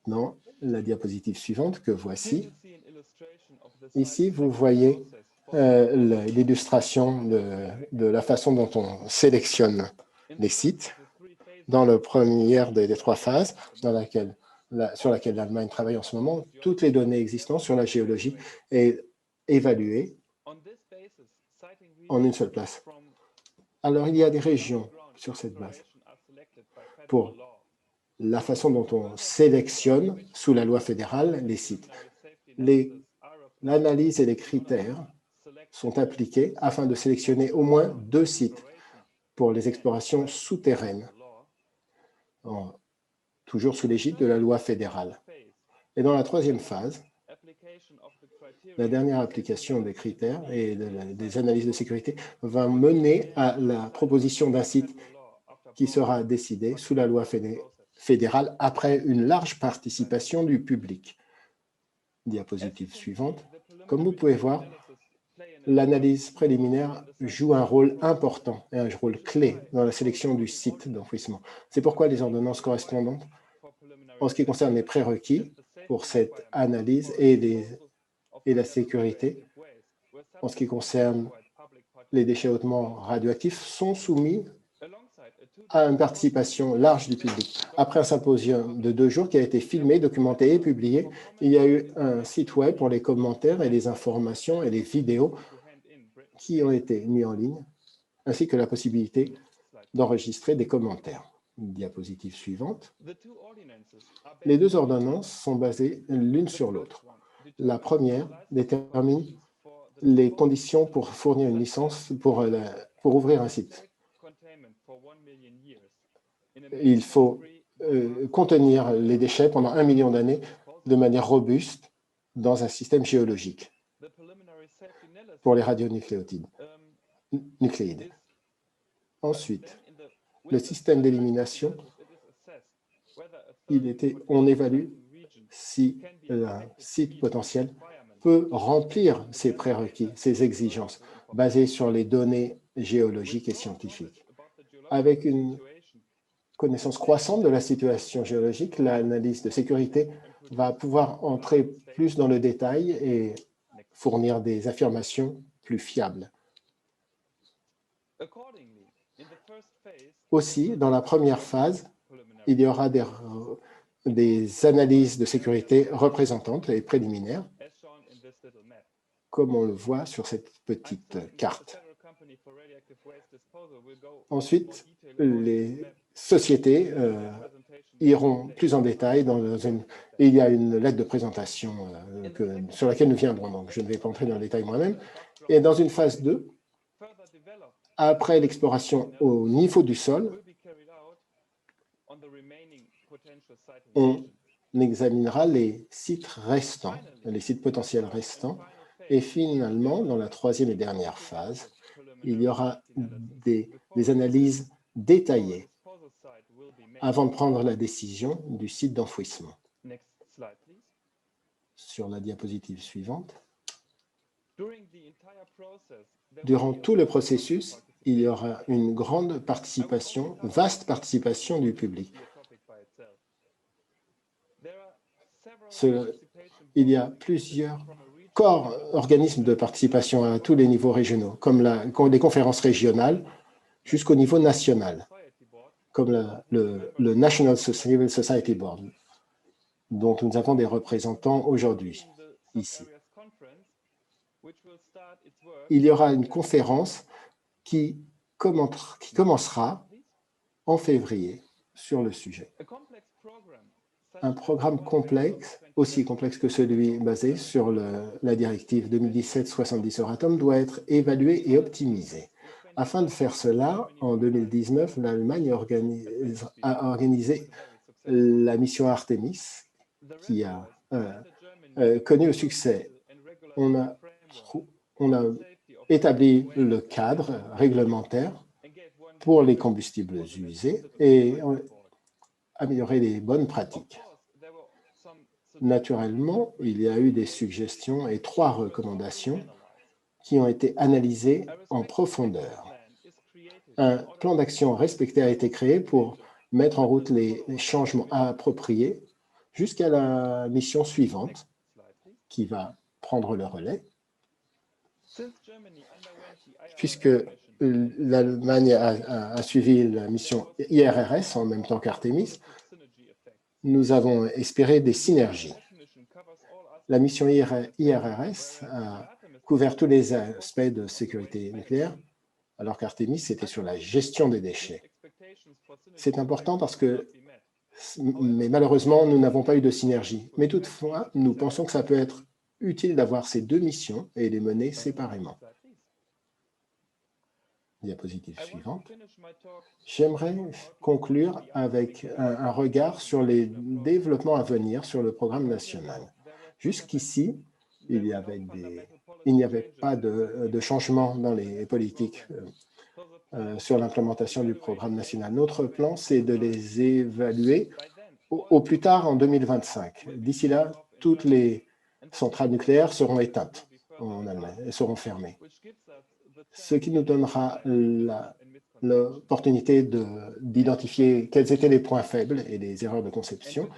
dans la diapositive suivante que voici. Ici, vous voyez l'illustration de la façon dont on sélectionne les sites dans la première des 3 phases, dans laquelle sur laquelle l'Allemagne travaille en ce moment, toutes les données existantes sur la géologie et évaluées en une seule place. Alors, il y a des régions sur cette base pour la façon dont on sélectionne sous la loi fédérale les sites. L'analyse et les critères sont appliqués afin de sélectionner au moins 2 sites pour les explorations souterraines, toujours sous l'égide de la loi fédérale. Et dans la troisième phase, la dernière application des critères et des analyses de sécurité va mener à la proposition d'un site qui sera décidé sous la loi fédérale après une large participation du public. Diapositive suivante. Comme vous pouvez voir, l'analyse préliminaire joue un rôle important et un rôle clé dans la sélection du site d'enfouissement. C'est pourquoi les ordonnances correspondantes, en ce qui concerne les prérequis pour cette analyse et la sécurité, en ce qui concerne les déchets hautement radioactifs, sont soumis à une participation large du public. Après un symposium de 2 jours qui a été filmé, documenté et publié, il y a eu un site web pour les commentaires et les informations et les vidéos qui ont été mis en ligne, ainsi que la possibilité d'enregistrer des commentaires. Diapositive suivante. Les 2 ordonnances sont basées l'une sur l'autre. La première détermine les conditions pour fournir une licence pour ouvrir un site. Il faut contenir les déchets pendant 1 million d'années de manière robuste dans un système géologique pour les radionucléides. Ensuite, le système d'élimination, on évalue si un site potentiel peut remplir ces prérequis, ces exigences, basées sur les données géologiques et scientifiques. Avec une connaissance croissante de la situation géologique, l'analyse de sécurité va pouvoir entrer plus dans le détail et fournir des affirmations plus fiables. Aussi, dans la première phase, il y aura des analyses de sécurité représentantes et préliminaires, comme on le voit sur cette petite carte. Ensuite, les sociétés iront plus en détail il y a une lettre de présentation sur laquelle nous viendrons, donc je ne vais pas entrer dans le détail moi-même. Et dans une phase 2, après l'exploration au niveau du sol, on examinera les sites restants, les sites potentiels restants, et finalement, dans la troisième et dernière phase, il y aura des analyses détaillées avant de prendre la décision du site d'enfouissement. Sur la diapositive suivante. Durant tout le processus, il y aura une grande participation, vaste participation du public. Il y a plusieurs organismes de participation à tous les niveaux régionaux, comme les conférences régionales jusqu'au niveau national, comme le National Civil Society Board, dont nous avons des représentants aujourd'hui, ici. Il y aura une conférence qui commencera en février sur le sujet. Un programme complexe, aussi complexe que celui basé sur la directive 2017-70 Euratom, doit être évalué et optimisé. Afin de faire cela, en 2019, l'Allemagne a organisé la mission Artemis, qui a connu le succès. On a établi le cadre réglementaire pour les combustibles usés et améliorer les bonnes pratiques. Naturellement, il y a eu des suggestions et 3 recommandations qui ont été analysées en profondeur. Un plan d'action respecté a été créé pour mettre en route les changements appropriés jusqu'à la mission suivante qui va prendre le relais. Puisque l'Allemagne a suivi la mission IRRS en même temps qu'Artemis, nous avons espéré des synergies. La mission IRRS a couvert tous les aspects de sécurité nucléaire, alors qu'Artemis, c'était sur la gestion des déchets. C'est important parce que, mais malheureusement, nous n'avons pas eu de synergie. Mais toutefois, nous pensons que ça peut être utile d'avoir ces deux missions et les mener séparément. Diapositive suivante. J'aimerais conclure avec un regard sur les développements à venir sur le programme national. Jusqu'ici, il n'y avait pas de changement dans les politiques sur l'implémentation du programme national. Notre plan, c'est de les évaluer au plus tard en 2025. D'ici là, toutes les centrales nucléaires seront éteintes en Allemagne et seront fermées, ce qui nous donnera l'opportunité d'identifier quels étaient les points faibles et les erreurs de conception.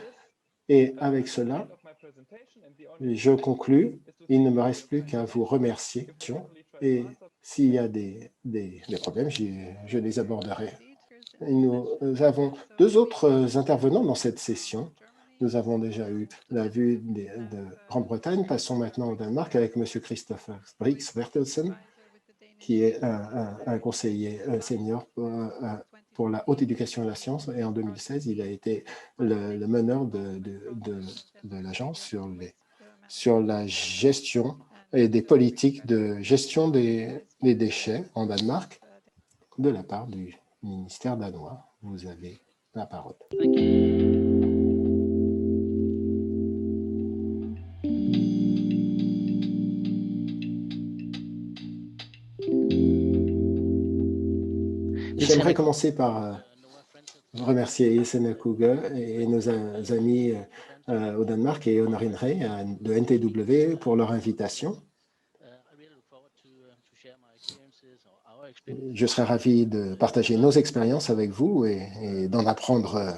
Et avec cela, je conclus. Il ne me reste plus qu'à vous remercier. Et s'il y a des problèmes, je les aborderai. Et nous avons deux autres intervenants dans cette session. Nous avons déjà eu la vue de Grande-Bretagne. Passons maintenant au Danemark avec M. Christopher Brix-Bertelsen, qui est un conseiller senior pour la haute éducation et la science. Et en 2016, il a été le meneur de l'agence sur la gestion et des politiques de gestion des déchets en Danemark de la part du ministère danois. Vous avez la parole. J'aimerais commencer par remercier SNL Cougar et nos amis au Danemark et Honorin Rey de NTW pour leur invitation. Je serais ravi de partager nos expériences avec vous et d'en apprendre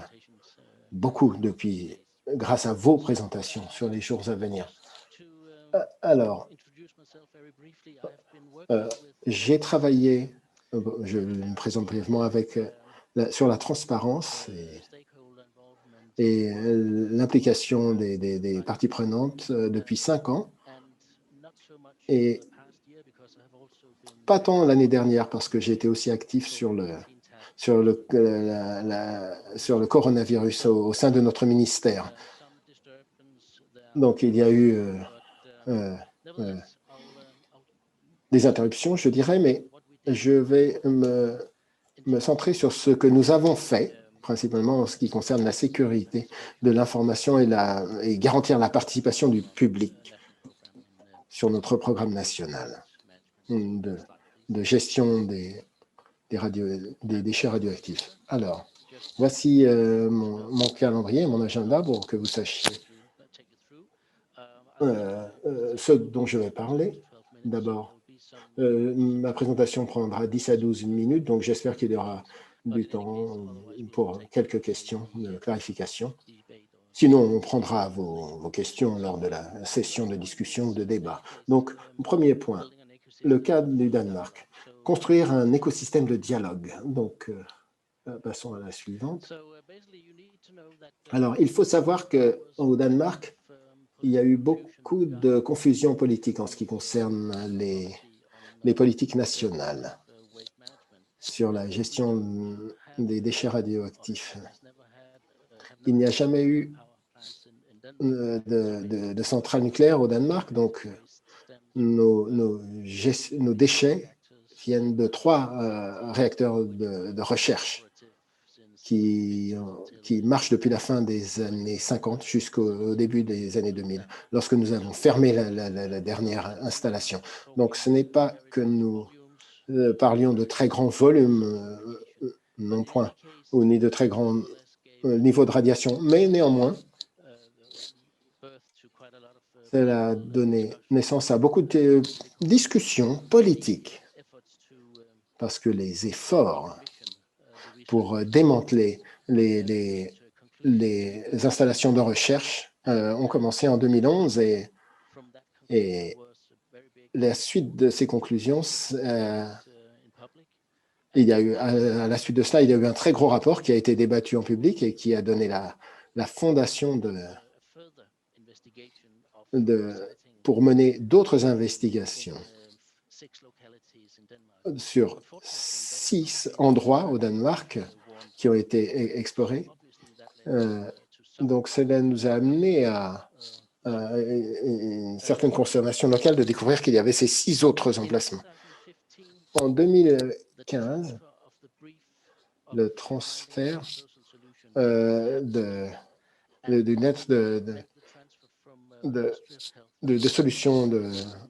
beaucoup grâce à vos présentations sur les jours à venir. Alors, j'ai travaillé, je me présente brièvement, sur la transparence et l'implication des parties prenantes depuis 5 ans. Et pas tant l'année dernière, parce que j'ai été aussi actif sur le coronavirus au sein de notre ministère. Donc, il y a eu des interruptions, je dirais, mais je vais me centrer sur ce que nous avons fait, principalement en ce qui concerne la sécurité de l'information et garantir la participation du public sur notre programme national de gestion des déchets radioactifs. Alors, voici mon calendrier, mon agenda pour que vous sachiez ce dont je vais parler. D'abord, ma présentation prendra 10 à 12 minutes, donc j'espère qu'il y aura du temps pour quelques questions de clarification. Sinon, on prendra vos questions lors de la session de discussion ou de débat. Donc, premier point, le cas du Danemark. Construire un écosystème de dialogue. Donc, passons à la suivante. Alors, il faut savoir qu'au Danemark, il y a eu beaucoup de confusion politique en ce qui concerne les politiques nationales sur la gestion des déchets radioactifs. Il n'y a jamais eu de centrale nucléaire au Danemark, donc nos déchets viennent de 3 réacteurs de recherche qui marchent depuis la fin des années 50 jusqu'au début des années 2000, lorsque nous avons fermé la dernière installation. Donc, ce n'est pas que nous parlions de très grands volumes, non point, ou ni de très grands niveaux de radiation, mais néanmoins, cela a donné naissance à beaucoup de discussions politiques, parce que les efforts pour démanteler les installations de recherche ont commencé en 2011 et la suite de ces conclusions, il y a eu, à la suite de cela, il y a eu un très gros rapport qui a été débattu en public et qui a donné la fondation pour mener d'autres investigations sur 6 endroits au Danemark qui ont été explorés. Donc, cela nous a amené à une certaine consternation locale de découvrir qu'il y avait ces 6 autres emplacements. En 2015, le transfert du net de solutions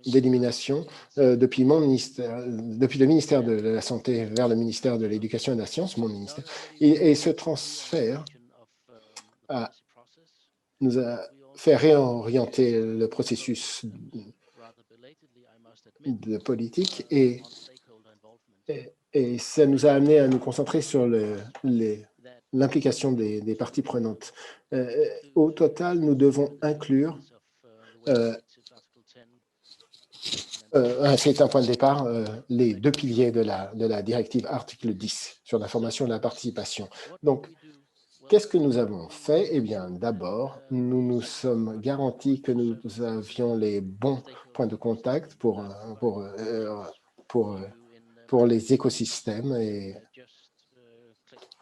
d'élimination depuis le ministère de la Santé vers le ministère de l'Éducation et de la Science, mon ministère. Et ce transfert nous a fait réorienter le processus de politique et ça nous a amené à nous concentrer sur l'implication des parties prenantes. Au total, nous devons inclure, c'est un point de départ, les 2 piliers de la directive article 10 sur la formation et la participation. Donc, qu'est-ce que nous avons fait? Eh bien, d'abord, nous nous sommes garantis que nous avions les bons points de contact pour les écosystèmes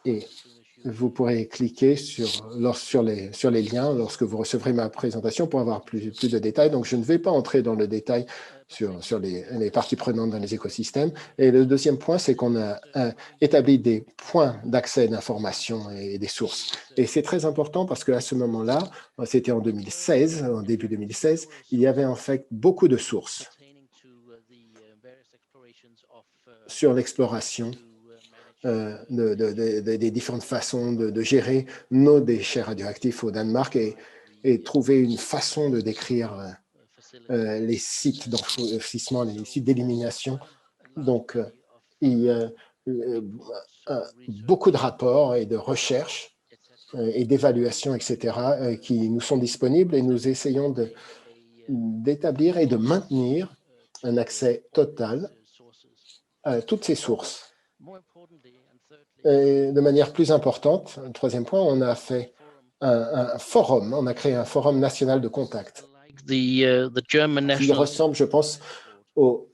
et vous pourrez cliquer sur les liens lorsque vous recevrez ma présentation pour avoir plus de détails. Donc, je ne vais pas entrer dans le détail sur les parties prenantes dans les écosystèmes. Et le deuxième point, c'est qu'on a établi des points d'accès d'information et des sources. Et c'est très important parce qu'à ce moment-là, c'était en 2016, en début 2016, il y avait en fait beaucoup de sources sur l'exploration des différentes façons de gérer nos déchets radioactifs au Danemark et trouver une façon de décrire les sites d'enfouissement, les sites d'élimination. Donc, il y a beaucoup de rapports et de recherches et d'évaluations, etc., qui nous sont disponibles et nous essayons d'établir et de maintenir un accès total à toutes ces sources. Et de manière plus importante, un troisième point, on a fait un forum, on a créé un forum national de contact qui ressemble, je pense, au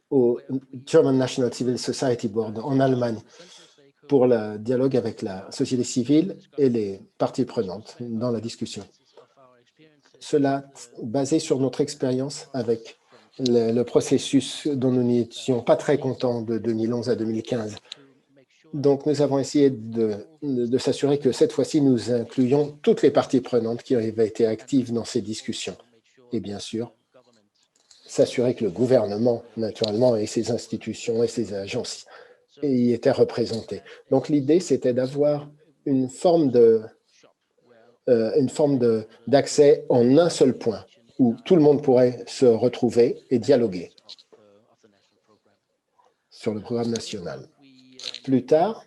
German National Civil Society Board en Allemagne pour le dialogue avec la société civile et les parties prenantes dans la discussion. Cela basé sur notre expérience avec le processus dont nous n'étions pas très contents de 2011 à 2015. Donc, nous avons essayé de s'assurer que cette fois-ci, nous incluions toutes les parties prenantes qui avaient été actives dans ces discussions. Et bien sûr, s'assurer que le gouvernement, naturellement, et ses institutions et ses agences y étaient représentés. Donc, l'idée, c'était d'avoir une forme d'accès en un seul point, où tout le monde pourrait se retrouver et dialoguer sur le programme national. Plus tard,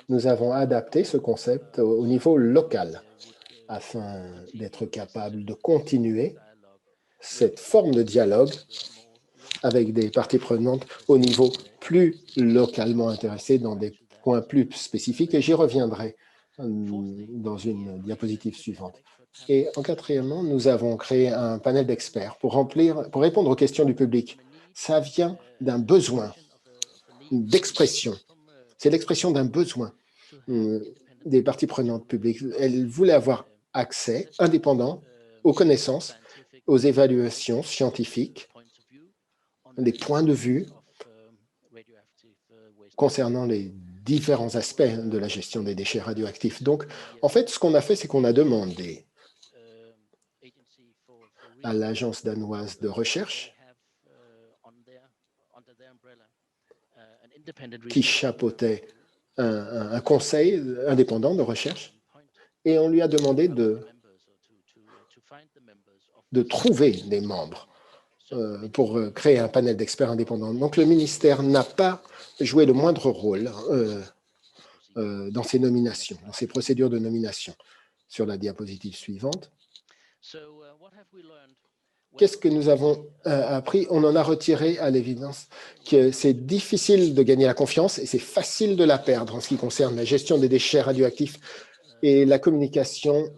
nous avons adapté ce concept au niveau local afin d'être capable de continuer cette forme de dialogue avec des parties prenantes au niveau plus localement intéressé dans des points plus spécifiques et j'y reviendrai dans une diapositive suivante. Et en quatrièmement, nous avons créé un panel d'experts pour répondre aux questions du public. Ça vient d'un besoin d'expression. C'est l'expression d'un besoin des parties prenantes publiques. Elles voulaient avoir accès indépendant aux connaissances, aux évaluations scientifiques, les points de vue concernant les différents aspects de la gestion des déchets radioactifs. Donc, en fait, ce qu'on a fait, c'est qu'on a demandé à l'Agence danoise de recherche qui chapeautait un conseil indépendant de recherche et on lui a demandé de trouver des membres pour créer un panel d'experts indépendants. Donc, le ministère n'a pas joué le moindre rôle dans ces nominations, dans ces procédures de nomination. Sur la diapositive suivante. Qu'est-ce que nous avons appris? On en a retiré à l'évidence que c'est difficile de gagner la confiance et c'est facile de la perdre en ce qui concerne la gestion des déchets radioactifs Et la communication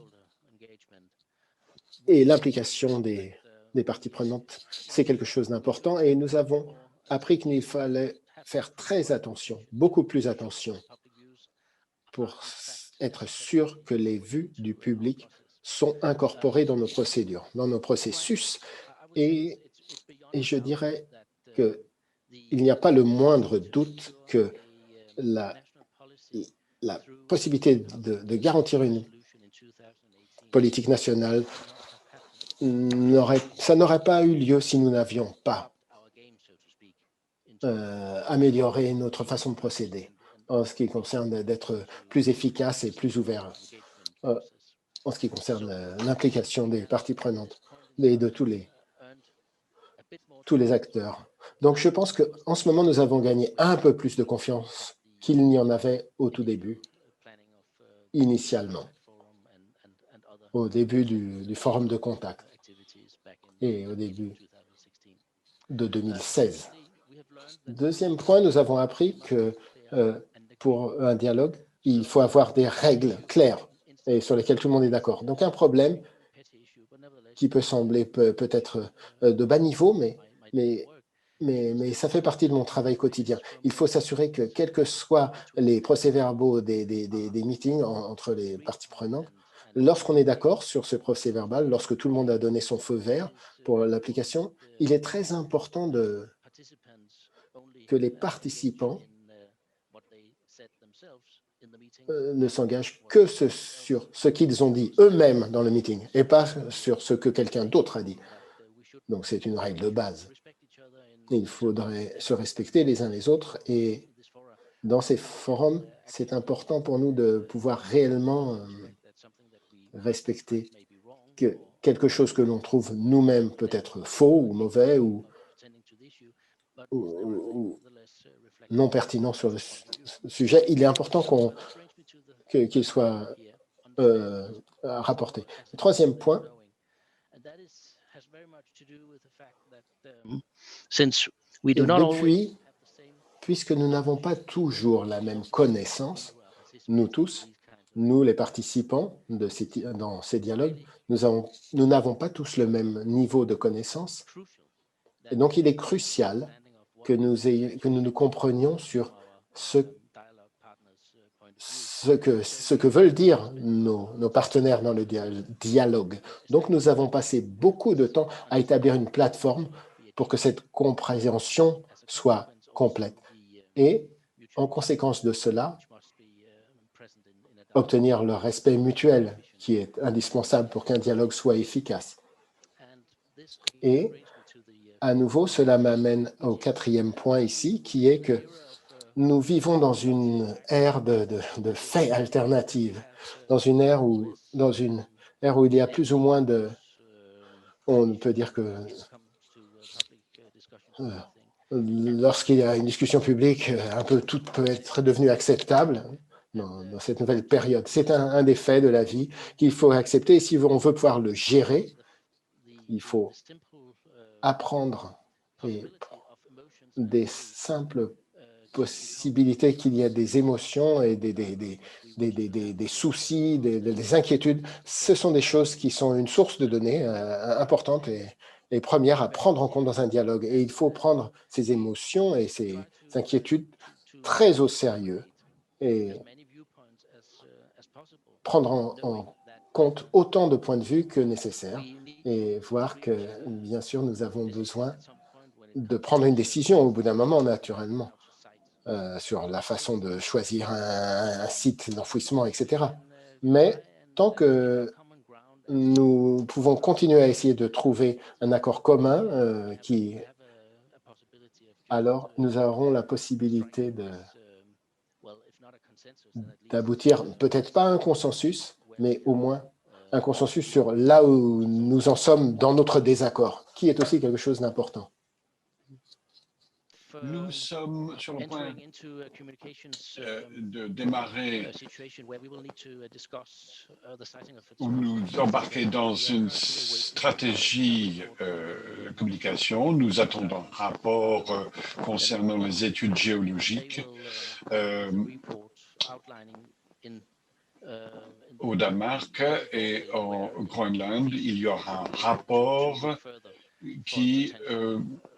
et l'implication des parties prenantes, c'est quelque chose d'important. Et nous avons appris qu'il fallait faire très attention, beaucoup plus attention, pour être sûr que les vues du public sont incorporées dans nos procédures, dans nos processus. Et je dirais qu'il n'y a pas le moindre doute que la possibilité de garantir une politique nationale, ça n'aurait pas eu lieu si nous n'avions pas amélioré notre façon de procéder en ce qui concerne d'être plus efficace et plus ouvert en ce qui concerne l'implication des parties prenantes et de tous les acteurs. Donc, je pense qu'en ce moment, nous avons gagné un peu plus de confiance qu'il n'y en avait au tout début, initialement, au début du forum de contact et au début de 2016. Deuxième point, nous avons appris que pour un dialogue, il faut avoir des règles claires et sur lesquelles tout le monde est d'accord. Donc, un problème qui peut sembler peut-être de bas niveau, mais ça fait partie de mon travail quotidien. Il faut s'assurer que, quels que soient les procès-verbaux des meetings entre les parties prenantes, lorsqu'on est d'accord sur ce procès-verbal, lorsque tout le monde a donné son feu vert pour l'application, il est très important que les participants ne s'engagent que sur ce qu'ils ont dit eux-mêmes dans le meeting et pas sur ce que quelqu'un d'autre a dit. Donc, c'est une règle de base. Il faudrait se respecter les uns les autres et dans ces forums, c'est important pour nous de pouvoir réellement respecter que quelque chose que l'on trouve nous-mêmes peut être faux ou mauvais ou non pertinent sur le sujet. Il est important qu'il soit rapporté. Le troisième point, puisque nous n'avons pas toujours la même connaissance, nous tous, nous les participants dans ces dialogues, nous n'avons pas tous le même niveau de connaissance. Et donc, il est crucial que nous comprenions sur ce que veulent dire nos partenaires dans le dialogue. Donc, nous avons passé beaucoup de temps à établir une plateforme pour que cette compréhension soit complète. Et, en conséquence de cela, obtenir le respect mutuel qui est indispensable pour qu'un dialogue soit efficace. Et, à nouveau, cela m'amène au quatrième point ici, qui est que nous vivons dans une ère de faits alternatifs, dans une ère où il y a plus ou moins on peut dire que lorsqu'il y a une discussion publique, un peu tout peut être devenu acceptable dans cette nouvelle période. C'est un des faits de la vie qu'il faut accepter. Et si on veut pouvoir le gérer, il faut apprendre des simples possibilités qu'il y ait des émotions et des soucis, des inquiétudes. Ce sont des choses qui sont une source de données importante et première à prendre en compte dans un dialogue. Et il faut prendre ces émotions et ces inquiétudes très au sérieux et prendre en compte autant de points de vue que nécessaire et voir que, bien sûr, nous avons besoin de prendre une décision au bout d'un moment, naturellement, sur la façon de choisir un site d'enfouissement, etc. Mais tant que nous pouvons continuer à essayer de trouver un accord commun, alors nous aurons la possibilité d'aboutir, peut-être pas à un consensus, mais au moins un consensus sur là où nous en sommes dans notre désaccord, qui est aussi quelque chose d'important. Nous sommes sur le point de démarrer ou nous embarquer dans une stratégie de communication. Nous attendons un rapport concernant les études géologiques au Danemark et au Groenland, il y aura un rapport qui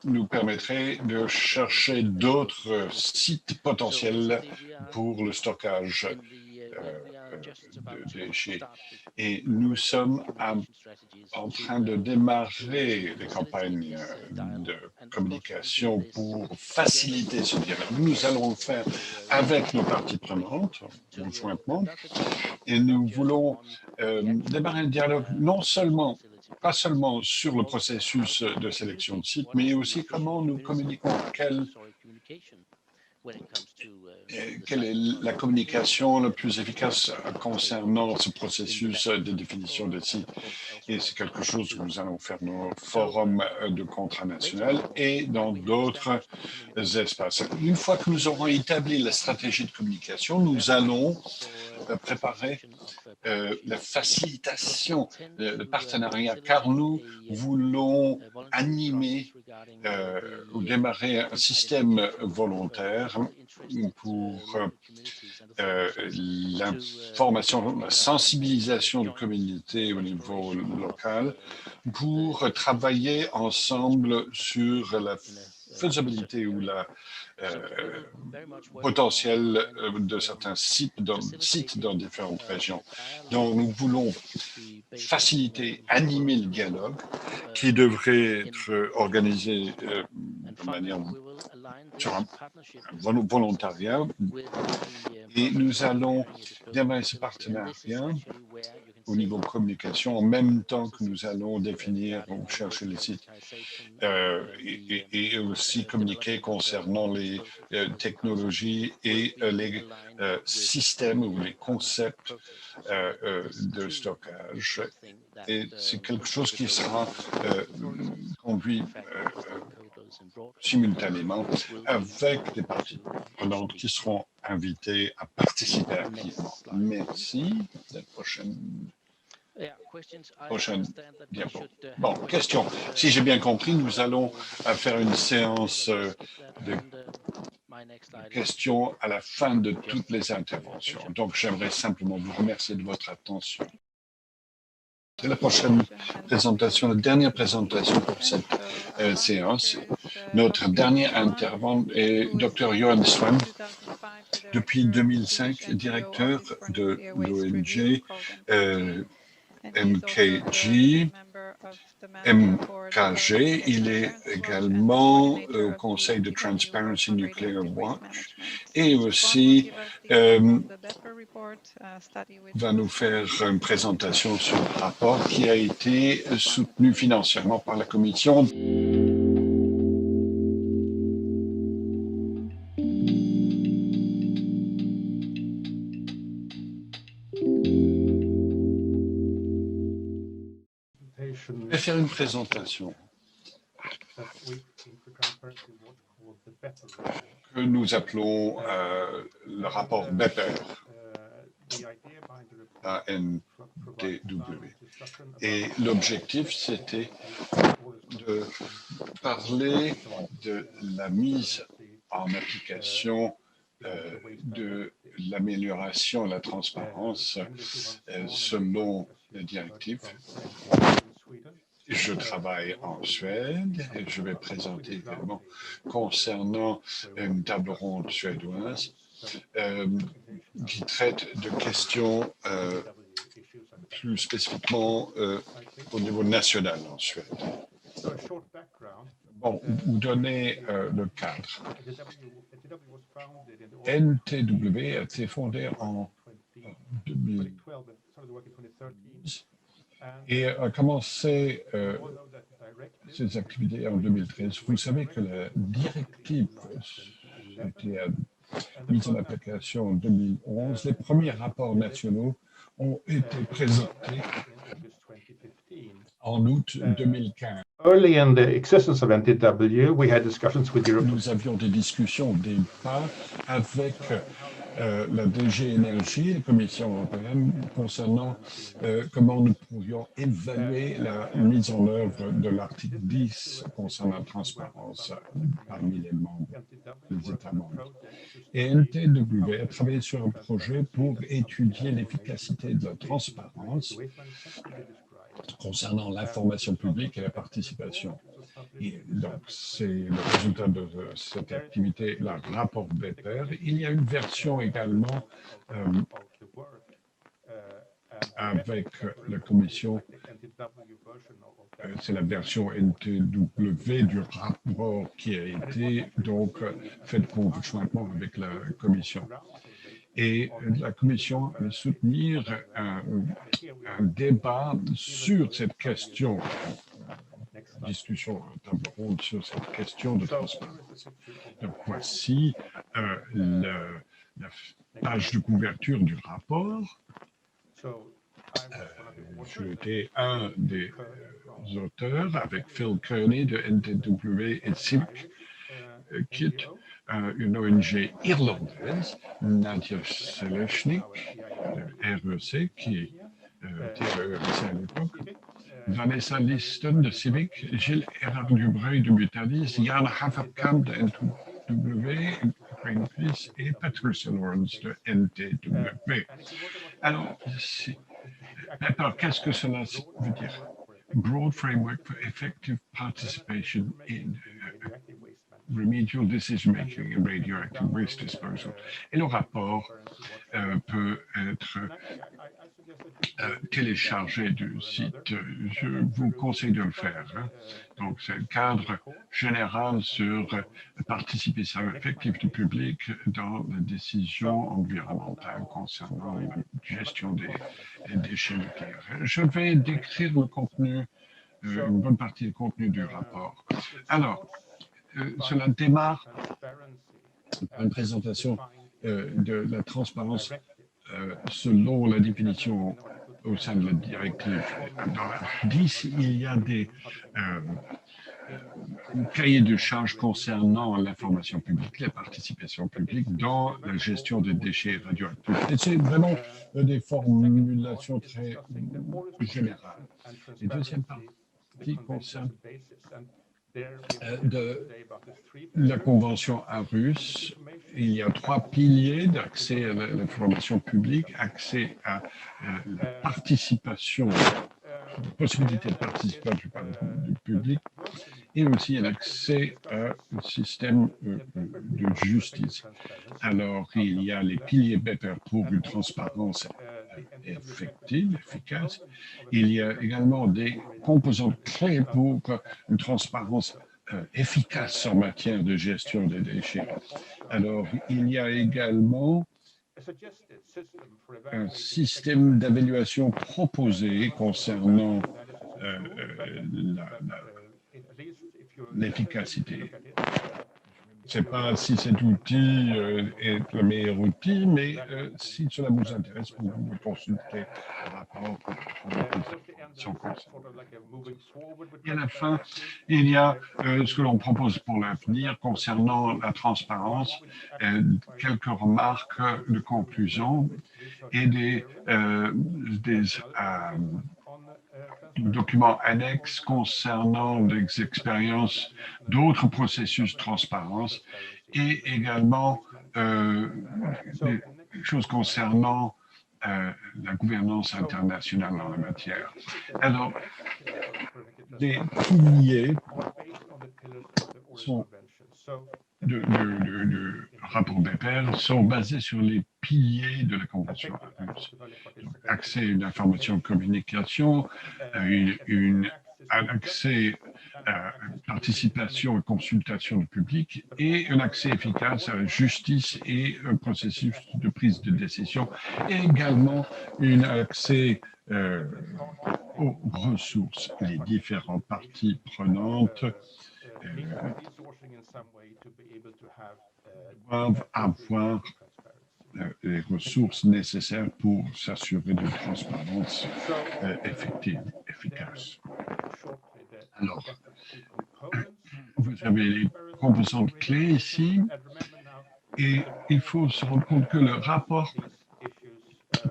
nous permettrait de chercher d'autres sites potentiels pour le stockage de déchets. Et nous sommes en train de démarrer les campagnes de communication pour faciliter ce dialogue. Nous allons le faire avec nos parties prenantes, conjointement, et nous voulons démarrer un dialogue pas seulement sur le processus de sélection de sites, mais aussi comment nous communiquons, quelle est la communication la plus efficace concernant ce processus de définition de sites. Et c'est quelque chose que nous allons faire dans nos forums de contrat national et dans d'autres espaces. Une fois que nous aurons établi la stratégie de communication, nous allons préparer la facilitation de partenariat, car nous voulons animer ou démarrer un système volontaire pour l'information, la sensibilisation de communauté au niveau local, pour travailler ensemble sur la faisabilité ou la potentiel de certains sites dans différentes régions. Donc, nous voulons faciliter, animer le dialogue qui devrait être organisé de manière sur un volontariat, et nous allons démarrer ce partenariat au niveau de communication en même temps que nous allons définir ou chercher les sites et aussi communiquer concernant les technologies et les systèmes ou les concepts de stockage. Et c'est quelque chose qui sera conduit simultanément avec des parties prenantes qui seront invitées à participer activement. Merci. La prochaine diapo. Bon, question. Si j'ai bien compris, nous allons faire une séance de questions à la fin de toutes les interventions. Donc, j'aimerais simplement vous remercier de votre attention. C'est la prochaine présentation, la dernière présentation pour cette séance. Notre dernier intervenant est Dr. Johan Swan, depuis 2005, directeur de l'ONG MKG. Il est également au Conseil de Transparency Nuclear Watch et aussi va nous faire une présentation sur le rapport qui a été soutenu financièrement par la Commission. Je vais faire une présentation que nous appelons le rapport BEPER, ANTW. Et l'objectif, c'était de parler de la mise en application de l'amélioration de la transparence selon la directive. Je travaille en Suède et je vais présenter également concernant une table ronde suédoise qui traite de questions plus spécifiquement au niveau national en Suède. Bon, vous donnez le cadre. NTW a été fondé en 2012 et a commencé ses activités en 2013. Vous savez que la directive a été mise en application en 2011. Les premiers rapports nationaux ont été présentés En août 2015, Early in the existence of NTW, we had discussions with Europe. nous avions des discussions au départ avec la DG Énergie, la Commission européenne, concernant comment nous pourrions évaluer la mise en œuvre de l'article 10 concernant la transparence parmi les membres, les États membres. Et NTW a travaillé sur un projet pour étudier l'efficacité de la transparence concernant l'information publique et la participation. Et donc, c'est le résultat de cette activité, le rapport Beper. Il y a une version également avec la commission, c'est la version NTW du rapport qui a été donc fait conjointement avec la commission. Et la commission va soutenir un débat sur cette question, discussion table ronde sur cette question de transparence. Donc voici la page de couverture du rapport. J'étais un des auteurs avec Phil Kearney de NTW et CIVIC, KIT, une ONG irlandaise, Nadia Selechnik, de REC, qui était REC à l'époque, Vanessa Liston de CIVIC, Gilles Erard Dubreuil de Mutalis, Jan Haverkamp de NTW, Greenpeace et Patricia Lawrence de NTW. Alors, qu'est-ce que cela veut dire? Broad framework for effective participation in remedial decision-making and radioactive waste disposal. Et le rapport peut être téléchargé du site. Je vous conseille de le faire. Hein. Donc, c'est le cadre général sur la participation effective du public dans la décision environnementale concernant la gestion des déchets nucléaires. Je vais décrire le contenu, une bonne partie du contenu du rapport. Alors, cela démarre par une présentation de la transparence selon la définition au sein de la directive. Dans la 10, il y a des cahiers de charges concernant l'information publique, la participation publique dans la gestion des déchets radioactifs. Et c'est vraiment des formulations très générales. Et deuxième partie concerne de la convention Aarhus. Il y a 3 piliers d'accès à l'information publique, accès à la participation, possibilité de participation du public, et aussi un accès au système de justice. Alors, il y a les piliers Beper pour une transparence effective, efficace. Il y a également des composantes clés pour une transparence efficace en matière de gestion des déchets. Alors, il y a également un système d'évaluation proposé concernant l'efficacité. Je ne sais pas si cet outil est le meilleur outil, mais si cela vous intéresse, vous pouvez consulter le rapport pour et à la fin, il y a ce que l'on propose pour l'avenir concernant la transparence, quelques remarques de conclusion et des documents annexes concernant des expériences d'autres processus de transparence et également des choses concernant la gouvernance internationale en la matière. Alors, les piliers sont de rapport Beper sont basés sur les piliers de la Convention Aarhus. Accès à une information de communication, un accès à participation et consultation du public et un accès efficace à la justice et un processus de prise de décision et également un accès aux ressources. Les différentes parties prenantes doivent avoir les ressources nécessaires pour s'assurer d'une transparence effective, efficace. Alors, vous avez les composantes clés ici, et il faut se rendre compte que le rapport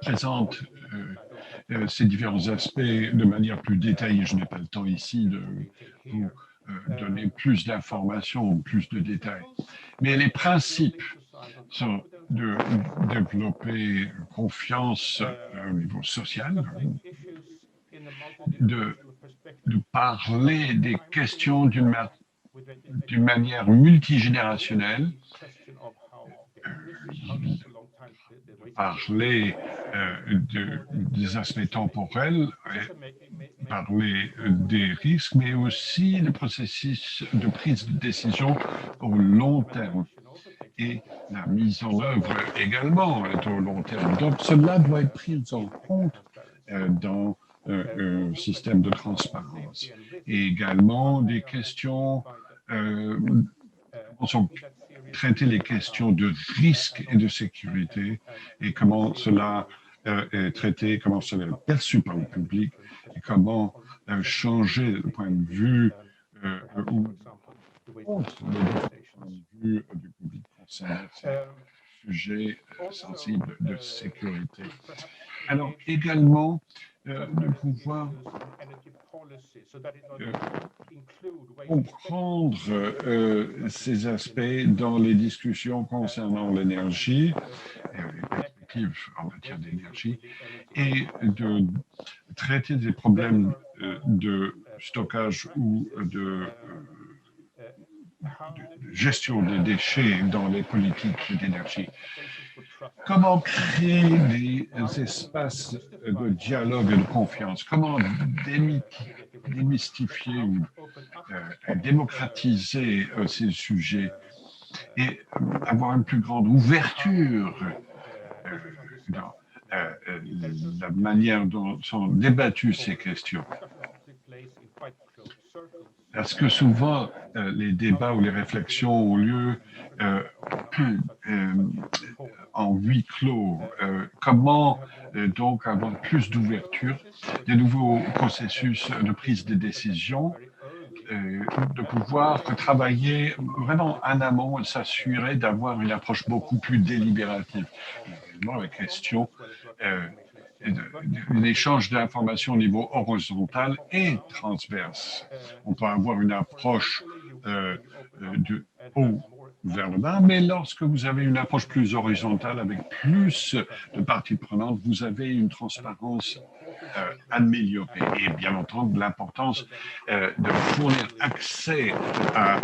présente ces différents aspects de manière plus détaillée. Je n'ai pas le temps ici de vous donner plus d'informations ou plus de détails. Mais les principes sont de développer confiance au niveau social, de parler des questions d'une manière multigénérationnelle, parler des aspects temporels, parler des risques, mais aussi le processus de prise de décision au long terme. Et la mise en œuvre également est au long terme. Donc, cela doit être pris en compte dans un système de transparence. Et également des questions, traiter les questions de risque et de sécurité et comment cela est traité, comment cela est perçu par le public et comment changer le point de vue ou le point de vue du public concernant ces sujets sensibles de sécurité. Alors également de pouvoir comprendre ces aspects dans les discussions concernant l'énergie, les perspectives en matière d'énergie, et de traiter des problèmes de stockage ou de gestion des déchets dans les politiques d'énergie. Comment créer des espaces de dialogue et de confiance? Comment démystifier ou démocratiser ces sujets et avoir une plus grande ouverture dans la manière dont sont débattues ces questions? Parce que souvent, les débats ou les réflexions ont lieu en huis clos. Comment donc avoir plus d'ouverture, des nouveaux processus de prise de décision, de pouvoir travailler vraiment en amont et s'assurer d'avoir une approche beaucoup plus délibérative. La question l'échange d'informations au niveau horizontal et transverse. On peut avoir une approche de haut vers le bas, mais lorsque vous avez une approche plus horizontale avec plus de parties prenantes, vous avez une transparence améliorée. Et bien entendu, l'importance de fournir accès à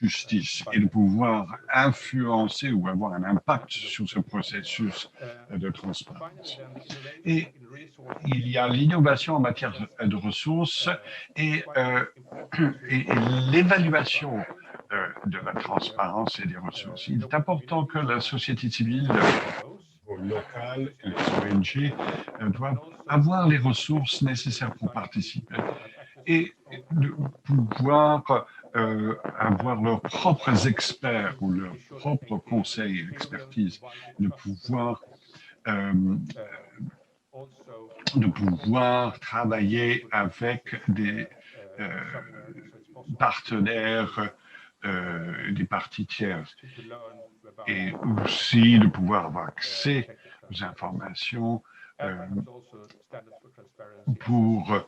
justice et de pouvoir influencer ou avoir un impact sur ce processus de transparence. Et il y a l'innovation en matière de ressources et l'évaluation de la transparence et des ressources. Il est important que la société civile locale et les ONG doivent avoir les ressources nécessaires pour participer et de pouvoir avoir leurs propres experts ou leurs propres conseils et expertise, de pouvoir travailler avec des partenaires, des parties tierces, et aussi de pouvoir avoir accès aux informations pour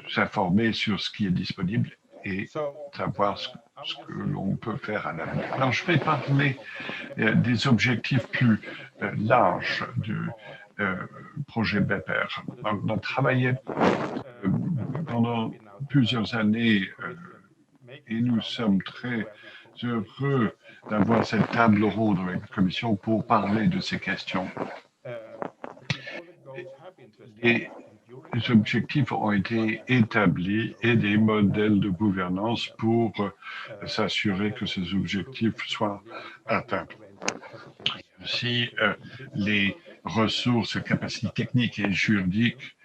s'informer sur ce qui est disponible et savoir ce que l'on peut faire à l'avenir. Alors, je vais parler des objectifs plus larges du projet BEPER. On a travaillé pendant plusieurs années et nous sommes très heureux d'avoir cette table ronde avec la Commission pour parler de ces questions. Et les objectifs ont été établis et des modèles de gouvernance pour s'assurer que ces objectifs soient atteints. Aussi, les ressources, capacités techniques et juridiques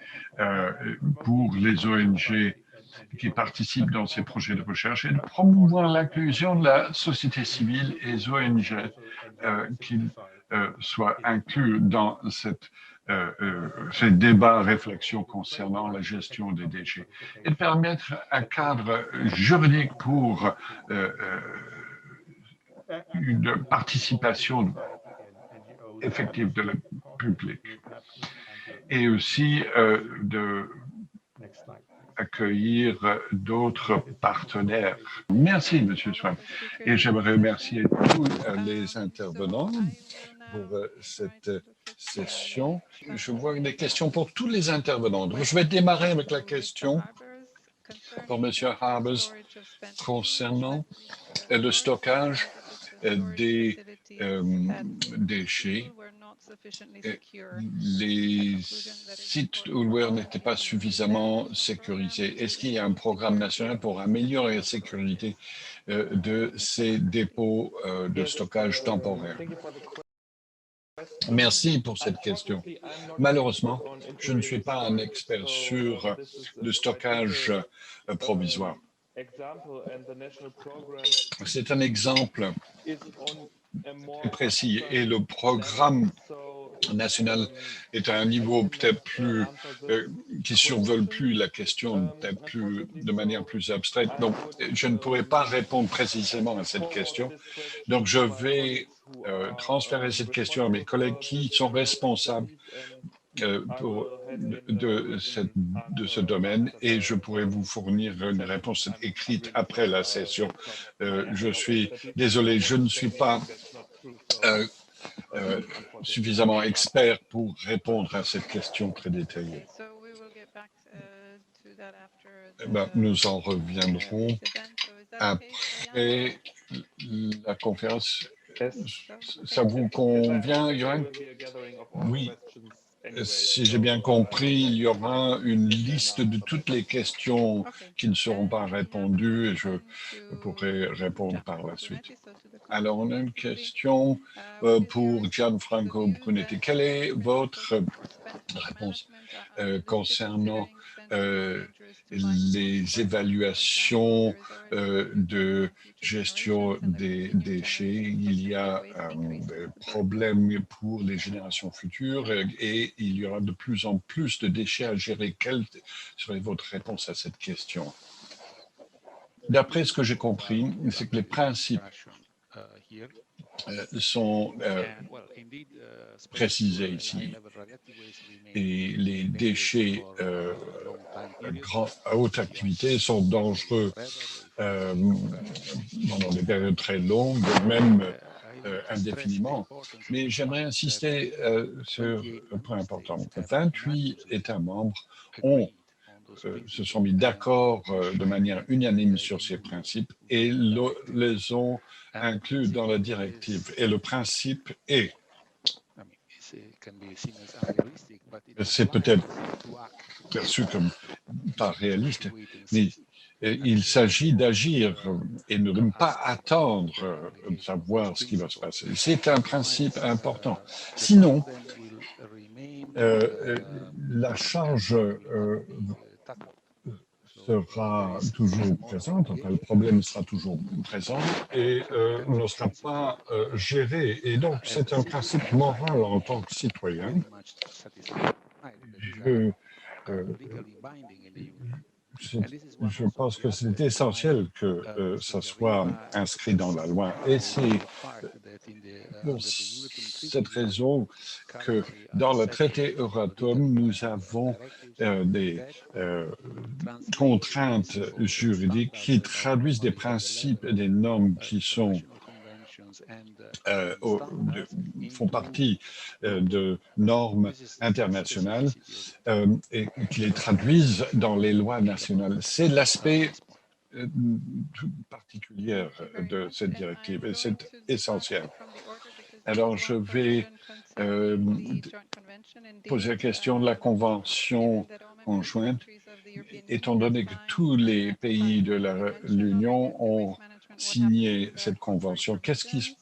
pour les ONG qui participent dans ces projets de recherche et de promouvoir l'inclusion de la société civile et les ONG qu'ils soient inclus dans cette ces débats, réflexions concernant la gestion des déchets et de permettre un cadre juridique pour une participation effective de la public et aussi d'accueillir d'autres partenaires. Merci, M. Swan. Et j'aimerais remercier tous les intervenants pour cette session. Je vois des questions pour tous les intervenants. Donc, je vais démarrer avec la question pour M. Harbers concernant le stockage des déchets. Les sites où n'étaient pas suffisamment sécurisés. Est-ce qu'il y a un programme national pour améliorer la sécurité de ces dépôts de stockage temporaires? Merci pour cette question. Malheureusement, je ne suis pas un expert sur le stockage provisoire. C'est un exemple très précis et le programme national est à un niveau peut-être plus qui survole plus la question peut-être plus de manière plus abstraite. Donc, je ne pourrais pas répondre précisément à cette question. Donc, je vais transférer cette question à mes collègues qui sont responsables de ce domaine et je pourrais vous fournir une réponse écrite après la session. Je suis désolé, je ne suis pas suffisamment expert pour répondre à cette question très détaillée. Nous en reviendrons après la conférence. Ça vous convient, Johan? Oui. Si j'ai bien compris, il y aura une liste de toutes les questions qui ne seront pas répondues et je pourrai répondre par la suite. Alors, on a une question pour Gianfranco Brunetti. Quelle est votre réponse concernant les évaluations de gestion des déchets? Il y a des problèmes pour les générations futures et il y aura de plus en plus de déchets à gérer. Quelle serait votre réponse à cette question? D'après ce que j'ai compris, c'est que les principes sont précisés ici. Et les déchets à haute activité sont dangereux pendant des périodes très longues, même indéfiniment. Mais j'aimerais insister sur un point important. 28 États membres se sont mis d'accord de manière unanime sur ces principes et les ont inclus dans la directive. Et le principe est, c'est peut-être perçu comme pas réaliste, mais il s'agit d'agir et de ne pas attendre de savoir ce qui va se passer. C'est un principe important. Sinon, la charge sera toujours présente, enfin, le problème sera toujours présent et ne sera pas géré. Et donc, c'est un principe moral en tant que citoyen. Je pense que c'est essentiel que ça soit inscrit dans la loi. Et c'est pour cette raison que dans le traité Euratom, nous avons des contraintes juridiques qui traduisent des principes et des normes qui sont font partie de normes internationales et qui les traduisent dans les lois nationales. C'est l'aspect particulier de cette directive et c'est essentiel. Alors, je vais poser la question de la convention conjointe. Étant donné que tous les pays de l'Union ont signé cette convention, qu'est-ce qui se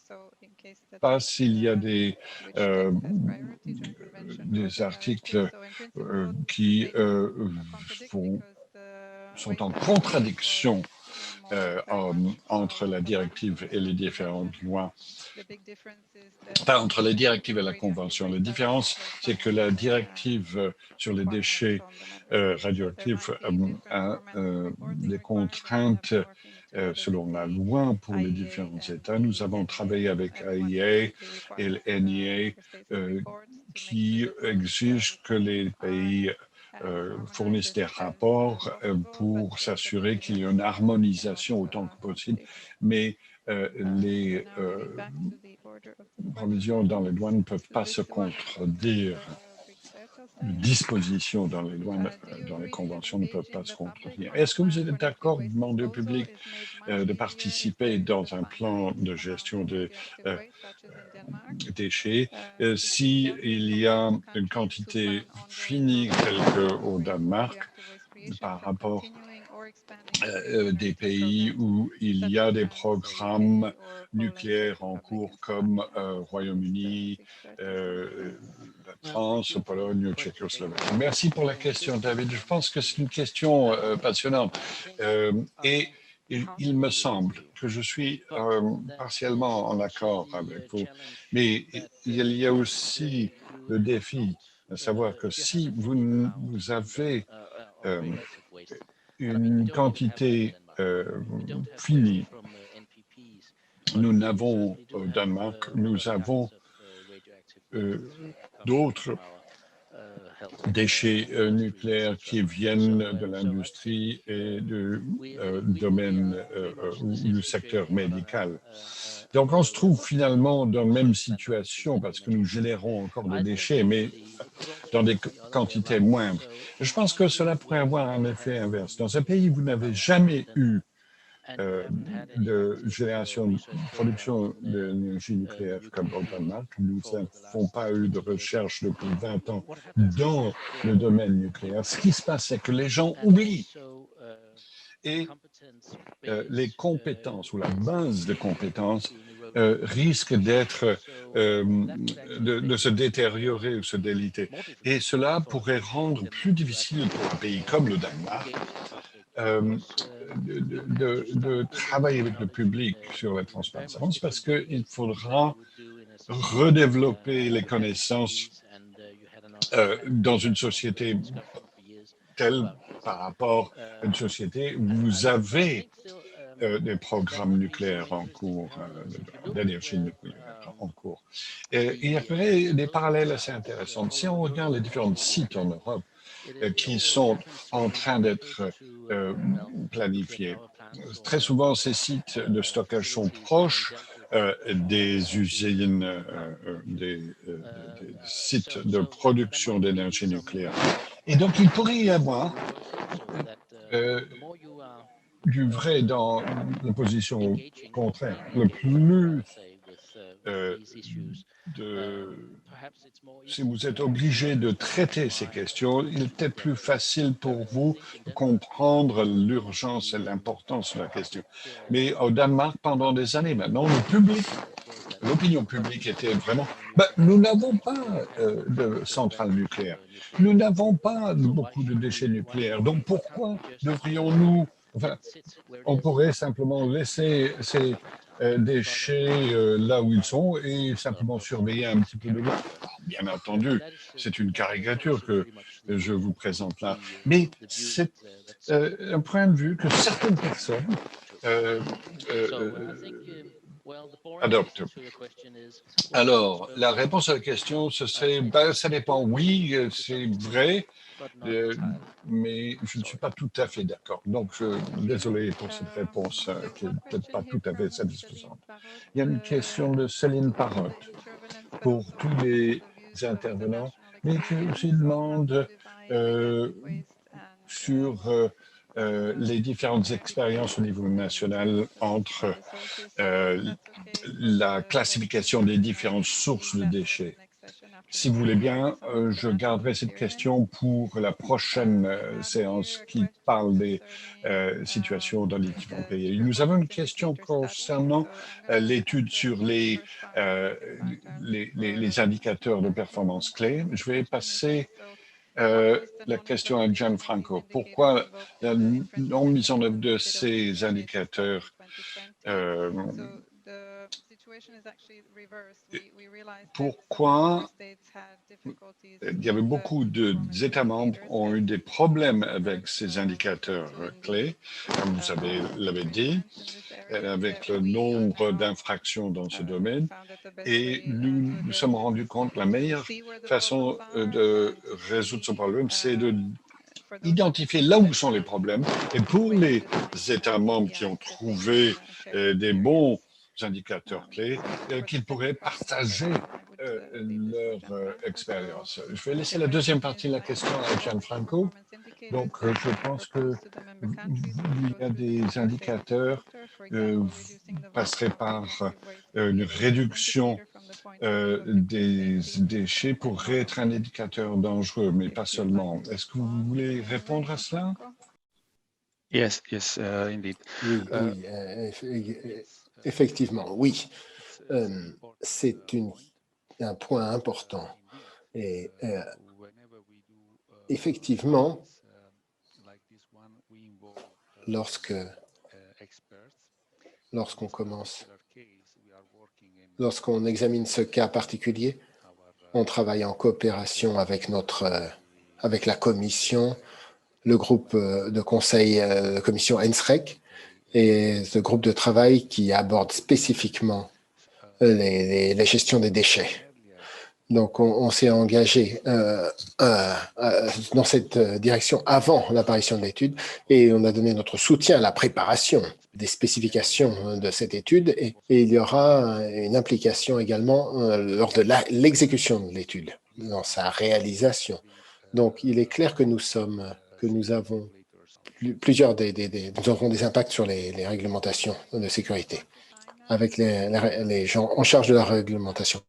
passe s'il y a des articles qui sont en contradiction entre la directive et les différentes lois, enfin, entre la directive et la convention. La différence, c'est que la directive sur les déchets radioactifs a des contraintes selon la loi pour les différents États. Nous avons travaillé avec AIA et le NEA qui exigent que les pays fournissent des rapports pour s'assurer qu'il y ait une harmonisation autant que possible, mais les provisions dans les lois ne peuvent pas se contredire. Les dispositions dans les lois, dans les conventions ne peuvent pas se contredire. Est-ce que vous êtes d'accord de demander au public de participer dans un plan de gestion des déchets s'il y a une quantité finie telle qu'au Danemark par rapport des pays où il y a des programmes nucléaires en cours comme Royaume-Uni, la France, Pologne ou Tchécoslovaquie. Merci pour la question, David. Je pense que c'est une question passionnante. Et il me semble que je suis partiellement en accord avec vous. Mais il y a aussi le défi, à savoir que si vous avez une quantité finie, nous n'avons au Danemark, nous avons d'autres déchets nucléaires qui viennent de l'industrie et du domaine du secteur médical. Donc, on se trouve finalement dans la même situation parce que nous générons encore des déchets, mais dans des quantités moindres. Je pense que cela pourrait avoir un effet inverse. Dans un pays où vous n'avez jamais eu de génération, de production d'énergie nucléaire comme au Danemark, nous n'avons pas eu de recherche depuis 20 ans dans le domaine nucléaire. Ce qui se passe, c'est que les gens oublient. Et les compétences ou la base de compétences risque d'être de se détériorer ou se déliter. Et cela pourrait rendre plus difficile pour un pays comme le Danemark de travailler avec le public sur la transparence parce qu'il faudra redévelopper les connaissances dans une société telle par rapport à une société où vous avez des programmes nucléaires en cours, d'énergie nucléaire en cours. Et il y a des parallèles assez intéressants. Si on regarde les différents sites en Europe qui sont en train d'être planifiés, très souvent ces sites de stockage sont proches des usines, des sites de production d'énergie nucléaire. Et donc, il pourrait y avoir du vrai dans la position contraire. Le plus si vous êtes obligé de traiter ces questions, il est peut-être plus facile pour vous de comprendre l'urgence et l'importance de la question. Mais au Danemark, pendant des années maintenant, l'opinion publique était vraiment... nous n'avons pas de centrales nucléaires. Nous n'avons pas beaucoup de déchets nucléaires. Donc pourquoi devrions-nous... Enfin, on pourrait simplement laisser ces déchets là où ils sont et simplement surveiller un petit peu de l'eau. Bien entendu, c'est une caricature que je vous présente là. Mais c'est un point de vue que certaines personnes adoptent. Alors, la réponse à la question, ce serait, ça dépend, oui, c'est vrai, mais je ne suis pas tout à fait d'accord. Donc, désolé pour cette réponse qui n'est peut-être pas tout à fait satisfaisante. Il y a une question de Céline Parotte pour tous les intervenants, mais qui aussi demande sur les différentes expériences au niveau national entre la classification des différentes sources de déchets. Si vous voulez bien, je garderai cette question pour la prochaine séance qui parle des situations dans les différents pays. Nous avons une question concernant l'étude sur les indicateurs de performance clés. Je vais passer La question à Gianfranco. Pourquoi la non-mise en œuvre de ces indicateurs pourquoi il y avait beaucoup d'États membres qui ont eu des problèmes avec ces indicateurs clés, comme vous l'avez dit, avec le nombre d'infractions dans ce domaine. Et nous nous sommes rendus compte que la meilleure façon de résoudre ce problème, c'est d'identifier là où sont les problèmes. Et pour les États membres qui ont trouvé des bons indicateurs clés, qu'ils pourraient partager leur expérience. Je vais laisser la deuxième partie de la question à Gianfranco. Donc, je pense qu'il y a des indicateurs passeraient par une réduction des déchets pourrait être un indicateur dangereux, mais pas seulement. Est-ce que vous voulez répondre à cela? Yes, indeed. Oui, effectivement, oui. C'est un point important. Et effectivement, lorsqu'on examine ce cas particulier, on travaille en coopération avec la commission, le groupe de conseil, la commission ENSREC, et ce groupe de travail qui aborde spécifiquement les gestions des déchets. Donc, on s'est engagé dans cette direction avant l'apparition de l'étude et on a donné notre soutien à la préparation des spécifications de cette étude et il y aura une implication également lors de l'exécution de l'étude, dans sa réalisation. Donc, il est clair que nous avons plusieurs nous aurons des impacts sur les réglementations de sécurité avec les gens en charge de la réglementation.